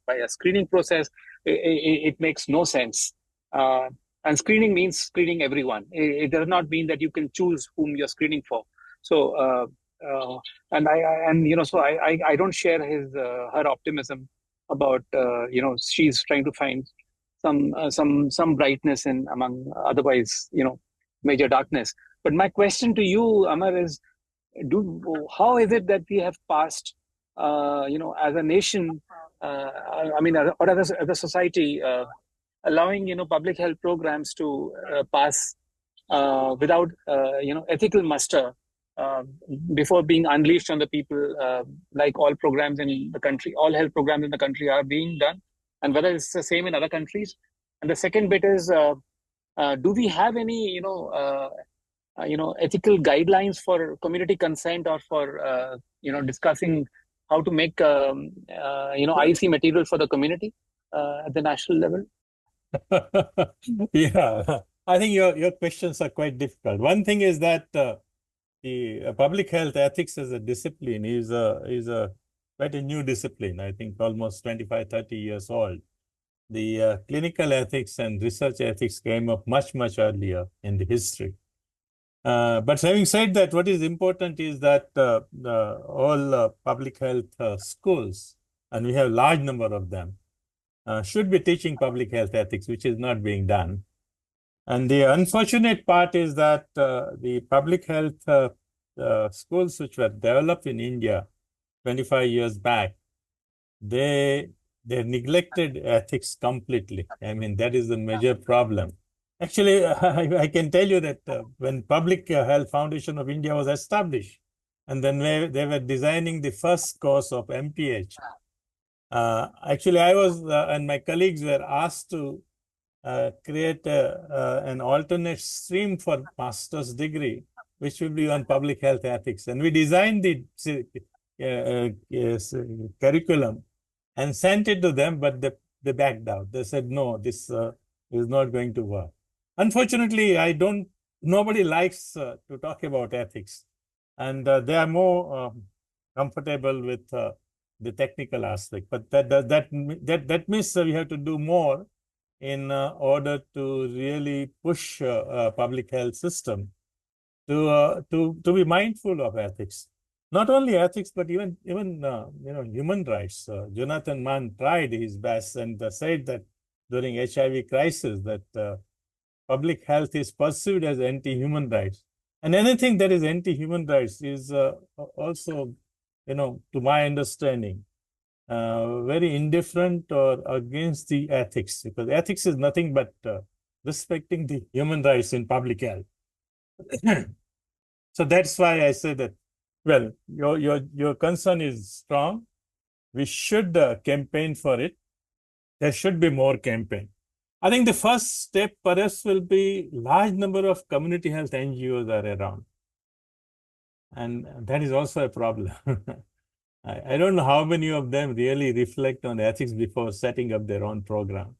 a screening process, it makes no sense. And screening means screening everyone. It does not mean that you can choose whom you're screening for. So So I don't share her optimism about she's trying to find some brightness in among otherwise major darkness. But my question to you, Amar, is how is it that we have passed as a nation, or as a society, allowing public health programs to pass without ethical muster uh, before being unleashed on the people, like all programs in the country, all health programs in the country are being done, and whether it's the same in other countries. And the second bit is, do we have any ethical guidelines for community consent, or for discussing how to make IC material for the community at the national level?
Yeah, I think your questions are quite difficult. One thing is that the public health ethics as a discipline is a quite a new discipline. I think almost 25, 30 years old. The clinical ethics and research ethics came up much, much earlier in the history. But having said that, what is important is that all public health schools, and we have a large number of them, should be teaching public health ethics, which is not being done. And the unfortunate part is that the public health schools which were developed in India 25 years back, they neglected ethics completely. I mean, that is the major problem. Actually, I can tell you that when Public Health Foundation of India was established, and then they were designing the first course of MPH, actually, I was and my colleagues were asked to create an alternate stream for master's degree, which will be on public health ethics. And we designed the curriculum and sent it to them, but they backed out. They said, no, this is not going to work. Unfortunately, nobody likes to talk about ethics, and they are more comfortable with the technical aspect. But that means we have to do more in order to really push public health system to be mindful of ethics. Not only ethics, but even human rights. Jonathan Mann tried his best and said that during HIV crisis that public health is perceived as anti-human rights, and anything that is anti-human rights is also, to my understanding, very indifferent or against the ethics, because ethics is nothing but respecting the human rights in public health. So that's why I say that, well, your concern is strong. We should campaign for it. There should be more campaign. I think the first step for us will be large number of community health NGOs are around. And that is also a problem. I don't know how many of them really reflect on ethics before setting up their own program.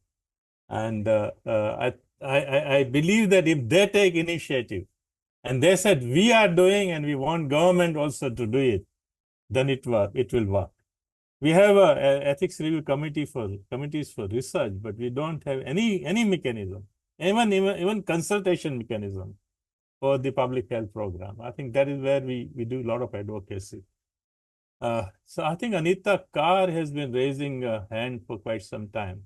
And I believe that if they take initiative and they said, we are doing and we want government also to do it, then it will work. We have an ethics review committees for research, but we don't have any mechanism, even consultation mechanism for the public health program. I think that is where we do a lot of advocacy. So I think Anita Carr has been raising a hand for quite some time.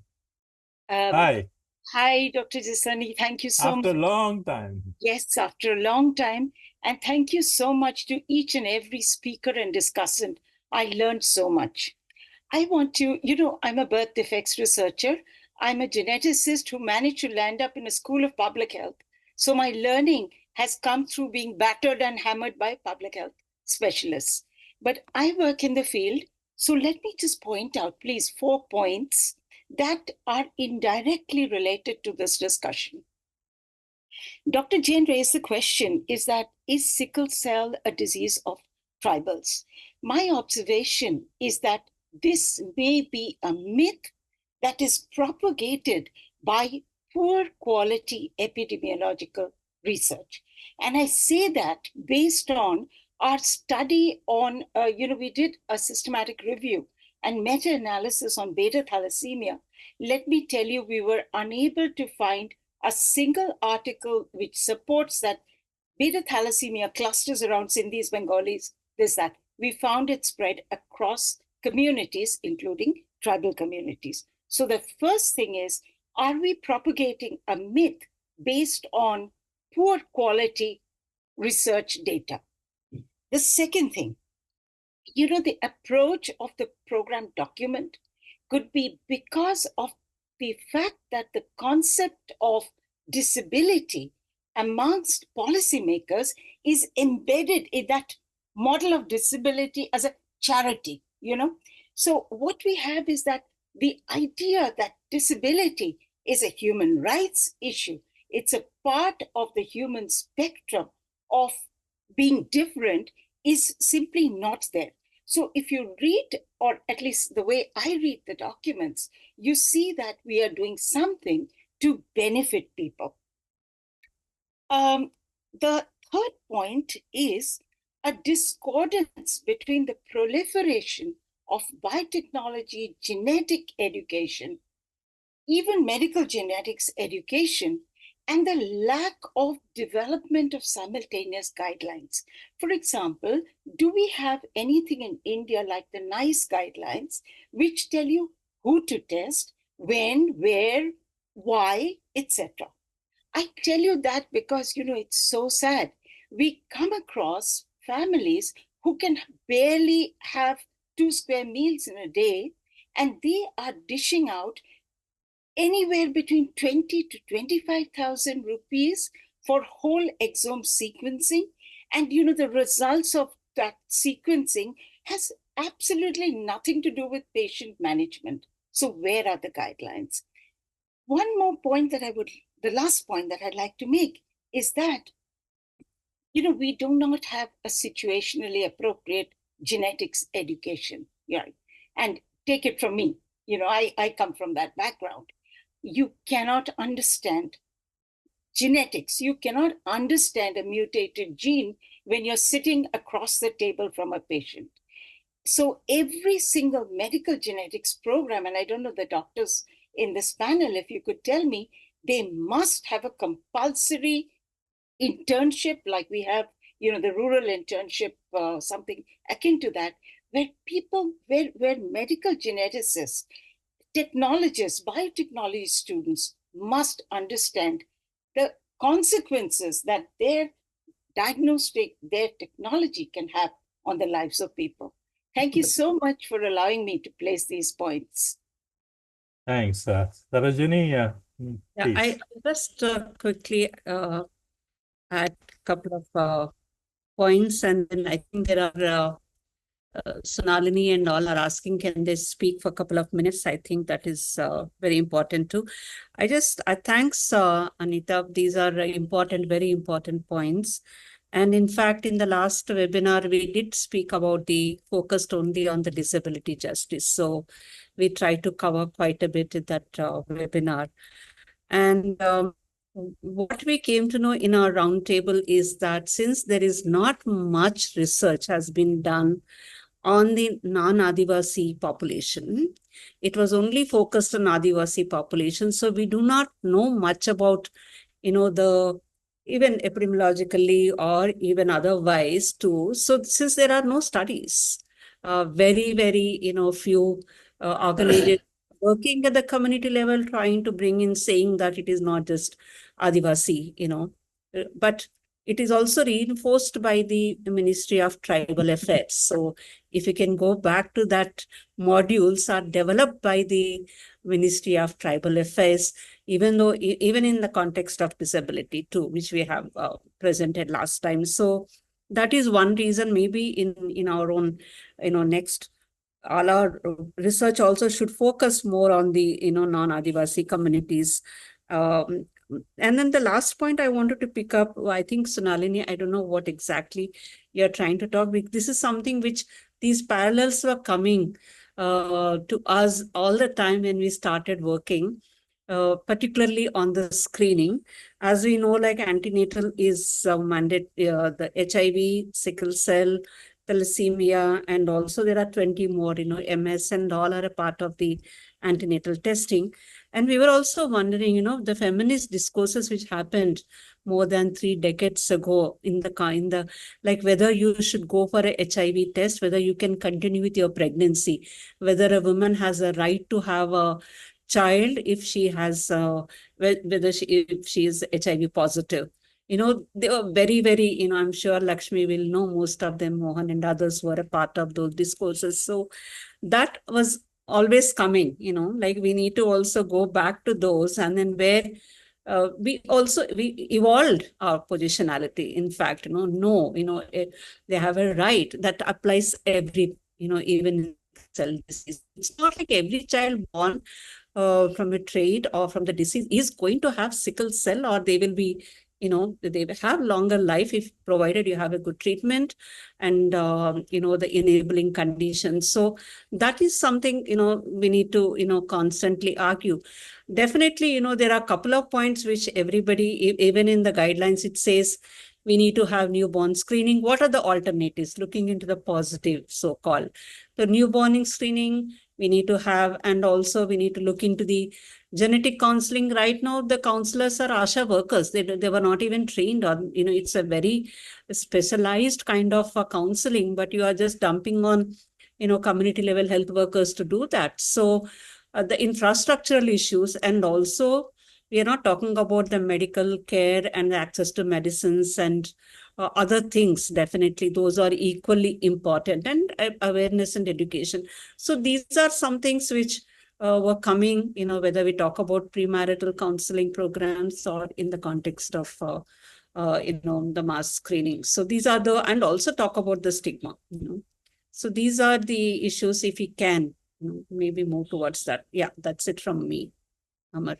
Hi.
Hi, Dr. Jasani. Thank you so much.
After a long time.
Yes, after a long time. And thank you so much to each and every speaker and discussant. I learned so much. I want to, I'm a birth defects researcher. I'm a geneticist who managed to land up in a school of public health. So my learning has come through being battered and hammered by public health specialists. But I work in the field. So let me just point out, please, 4 points that are indirectly related to this discussion. Dr. Jain raised the question, is sickle cell a disease of tribals? My observation is that this may be a myth that is propagated by poor quality epidemiological research. And I say that based on our study on, we did a systematic review and meta-analysis on beta thalassemia. Let me tell you, we were unable to find a single article which supports that beta thalassemia clusters around Sindhis, Bengalis, there's that. We found it spread across communities, including tribal communities. So the first thing is, are we propagating a myth based on poor quality research data? The second thing, the approach of the program document could be because of the fact that the concept of disability amongst policymakers is embedded in that model of disability as a charity, So what we have is that the idea that disability is a human rights issue, it's a part of the human spectrum of being different, is simply not there. So if you read, or at least the way I read the documents, you see that we are doing something to benefit people. The third point is a discordance between the proliferation of biotechnology, genetic education, even medical genetics education, and the lack of development of simultaneous guidelines. For example, do we have anything in India like the NICE guidelines, which tell you who to test, when, where, why, etc.? I tell you that because, it's so sad. We come across families who can barely have 2 square meals in a day, and they are dishing out anywhere between 20 to 25,000 rupees for whole exome sequencing. And, the results of that sequencing has absolutely nothing to do with patient management. So where are the guidelines? One more point the last point that I'd like to make is that, we do not have a situationally appropriate genetics education. Yeah. And take it from me, I come from that background. You cannot understand genetics. You cannot understand a mutated gene when you're sitting across the table from a patient. So every single medical genetics program, and I don't know the doctors in this panel, if you could tell me, they must have a compulsory internship like we have, the rural internship, something akin to that, where medical geneticists, technologists, biotechnology students must understand the consequences that their diagnostic, their technology can have on the lives of people. Thank you so much for allowing me to place these points.
Thanks. Sarojini,
Yeah, I just quickly add a couple of points, and then I think there are Sonalini and all are asking, can they speak for a couple of minutes? I think that is very important too. I thanks Anita. These are important, very important points. And in fact, in the last webinar, we did speak about focused only on the disability justice. So we tried to cover quite a bit in that webinar. And what we came to know in our roundtable is that since there is not much research has been done on the non-Adivasi population, it was only focused on Adivasi population. So we do not know much about, even epidemiologically or even otherwise too. So since there are no studies, very, very, few organizations working at the community level, trying to bring in, saying that it is not just Adivasi, but it is also reinforced by the Ministry of Tribal Affairs. So if you can go back to that, modules are developed by the Ministry of Tribal Affairs, even in the context of disability too, which we have presented last time. So that is one reason. Maybe in our own, next, all our research also should focus more on the, non-Adivasi communities. And then the last point I wanted to pick up, I think, Sonalini, I don't know what exactly you're trying to talk about. This is something which these parallels were coming to us all the time when we started working, particularly on the screening. As we know, like antenatal is mandate, the HIV, sickle cell, thalassemia, and also there are 20 more, MS and all are a part of the antenatal testing. And we were also wondering, the feminist discourses which happened more than 3 decades ago in the like whether you should go for a HIV test, whether you can continue with your pregnancy, whether a woman has a right to have a child if she has if she is HIV positive. They were very, very, I'm sure Laxmi will know most of them, Mohan and others were a part of those discourses. So that was always coming, like we need to also go back to those, and then where we evolved our positionality. In fact, they have a right that applies every, even cell disease. It's not like every child born from a trait or from the disease is going to have sickle cell, or they will be, they will have longer life if provided you have a good treatment and, the enabling conditions. So that is something, we need to, constantly argue. Definitely, there are a couple of points which everybody, even in the guidelines, it says we need to have newborn screening. What are the alternatives? Looking into the positive, so-called. The newborn screening, we need to have, and also we need to look into the genetic counseling. Right now, the counselors are ASHA workers. They were not even trained on, it's a very specialized kind of counseling, but you are just dumping on, community level health workers to do that. So the infrastructural issues, and also we are not talking about the medical care and access to medicines and other things. Definitely, those are equally important, and awareness and education. So these are some things which were coming, whether we talk about premarital counseling programs or in the context of, the mass screening. So these are and also talk about the stigma, So these are the issues, if we can, maybe move towards that. Yeah, that's it from me, Amar.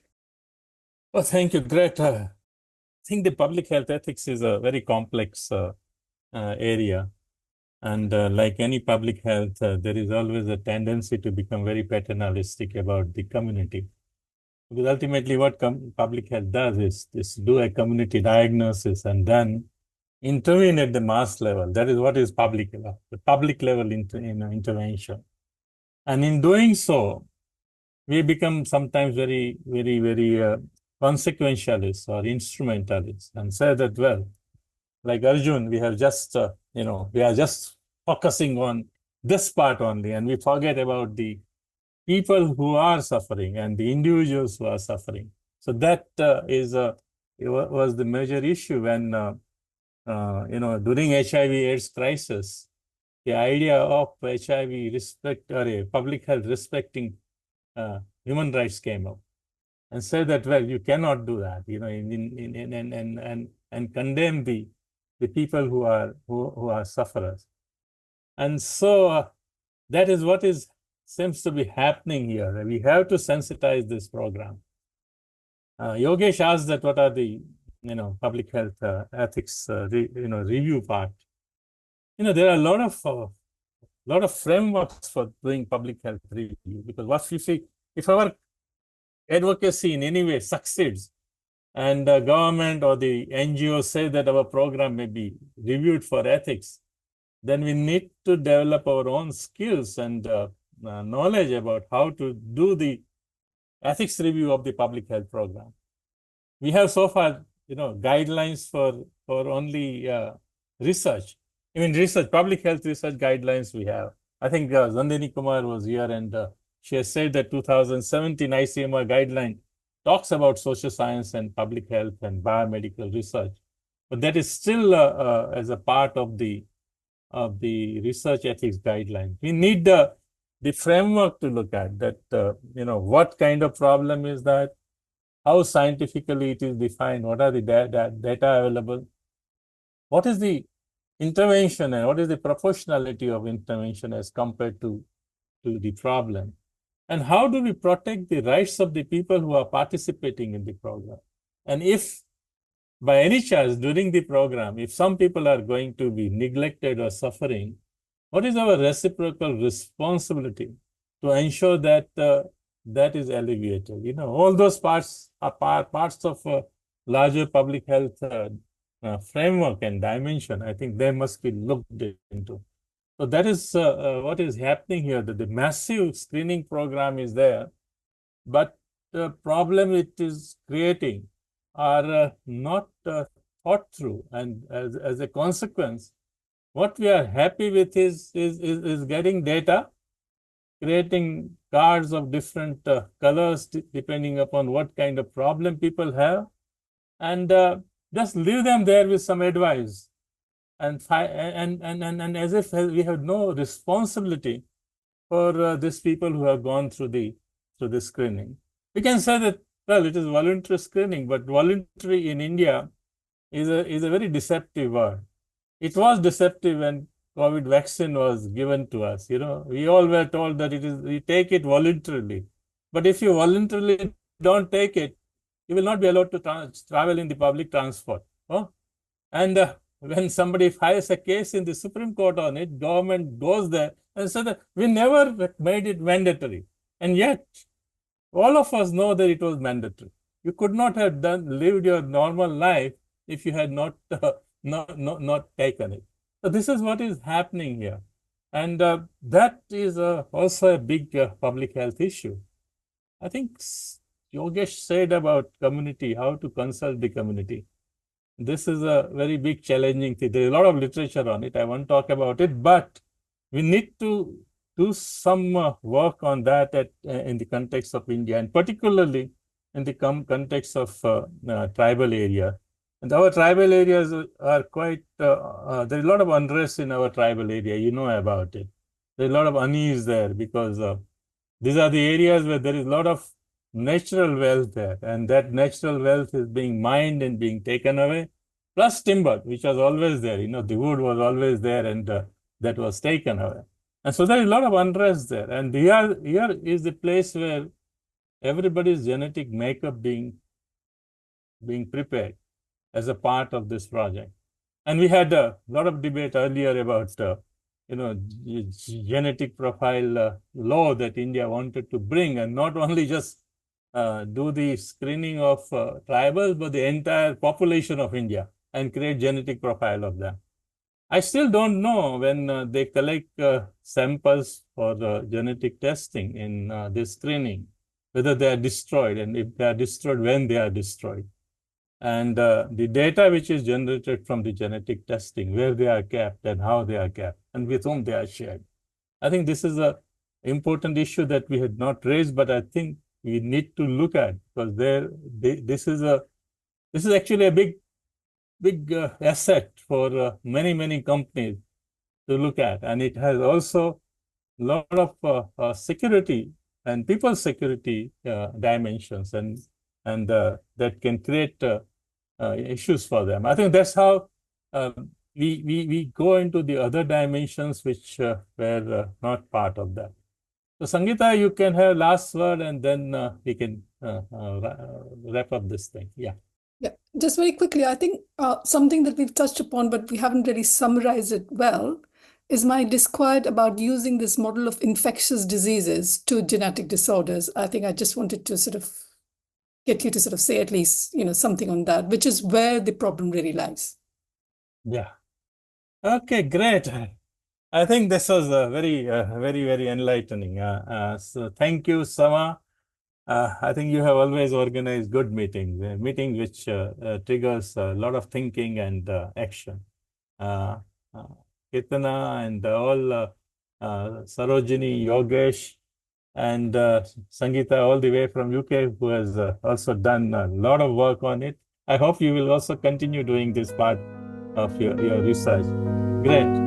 Well, thank you, Greta. I think the public health ethics is a very complex area. And like any public health, there is always a tendency to become very paternalistic about the community. Because ultimately what public health does is do a community diagnosis and then intervene at the mass level. That is what is public level, the public level intervention. And in doing so, we become sometimes very, very, very consequentialist or instrumentalist and say that, well, like Arjun, we have just, we are just focusing on this part only, and we forget about the people who are suffering and the individuals who are suffering. So that was the major issue when, during HIV/AIDS crisis, the idea of HIV respect or a public health respecting human rights came up, and said that, well, you cannot do that, and condemn the people who are sufferers. And so that is what seems to be happening here. We have to sensitize this program. Yogesh asked that what are the public health ethics review part. There are a lot of frameworks for doing public health review, because if our advocacy in any way succeeds and the government or the NGO say that our program may be reviewed for ethics, then we need to develop our own skills and knowledge about how to do the ethics review of the public health program. We have so far, guidelines for only research. Public health research guidelines we have. I think Zandini Kumar was here, and she has said that 2017 ICMR guideline talks about social science and public health and biomedical research, but that is still as a part of the research ethics guideline. We need the framework to look at that. What kind of problem is that? How scientifically it is defined? What are the data available? What is the intervention and what is the proportionality of intervention as compared to the problem? And how do we protect the rights of the people who are participating in the program? And if by any chance during the program, if some people are going to be neglected or suffering, what is our reciprocal responsibility to ensure that that is alleviated? All those parts are parts of a larger public health framework and dimension. I think they must be looked into. So that is what is happening here, that the massive screening program is there, but problem it is creating are not thought through, and as a consequence, what we are happy with is getting data, creating cards of different colors depending upon what kind of problem people have, and just leave them there with some advice, and as if we have no responsibility for these people who have gone through the screening. We can say that, well, it is voluntary screening, but voluntary in India is a very deceptive word. It was deceptive when COVID vaccine was given to us. We all were told that we take it voluntarily. But if you voluntarily don't take it, you will not be allowed to travel in the public transport. Oh? And when somebody files a case in the Supreme Court on it, government goes there and says that we never made it mandatory. And yet, all of us know that it was mandatory. You could not have lived your normal life if you had not taken it. So this is what is happening here. And that is also a big public health issue. I think Yogesh said about community, how to consult the community. This is a very big challenging thing. There's a lot of literature on it. I won't talk about it, but we need to do some work on that in the context of India, and particularly in the context of tribal area. And our tribal areas are quite, there's a lot of unrest in our tribal area. You know about it. There's a lot of unease there because these are the areas where there is a lot of natural wealth there, and that natural wealth is being mined and being taken away, plus timber, which was always there. The wood was always there, and that was taken away. And so there is a lot of unrest there. And here is the place where everybody's genetic makeup being prepared as a part of this project. And we had a lot of debate earlier about genetic profile law that India wanted to bring, and not only just do the screening of tribals, but the entire population of India, and create genetic profile of them. I still don't know when they collect samples for genetic testing in this screening, whether they are destroyed, and if they are destroyed, when they are destroyed. And the data which is generated from the genetic testing, where they are kept and how they are kept, and with whom they are shared. I think this is an important issue that we had not raised, but I think we need to look at, because this is actually a big asset for many companies to look at, and it has also a lot of security and people security dimensions, and that can create issues for them. I think that's how we go into the other dimensions which were not part of that. So Sangeeta, you can have last word, and then we can wrap up this thing. Yeah.
Yeah, just very quickly, I think something that we've touched upon, but we haven't really summarized it well, is my disquiet about using this model of infectious diseases to genetic disorders. I think I just wanted to sort of get you to sort of say at least, something on that, which is where the problem really lies.
Yeah. Okay, great. I think this was very enlightening. So thank you, Sama. I think you have always organized good meetings, meetings which triggers a lot of thinking and action. Keerthana and all, Sarojini, Yogesh, and Sangeeta, all the way from UK, who has also done a lot of work on it. I hope you will also continue doing this part of your research. Great.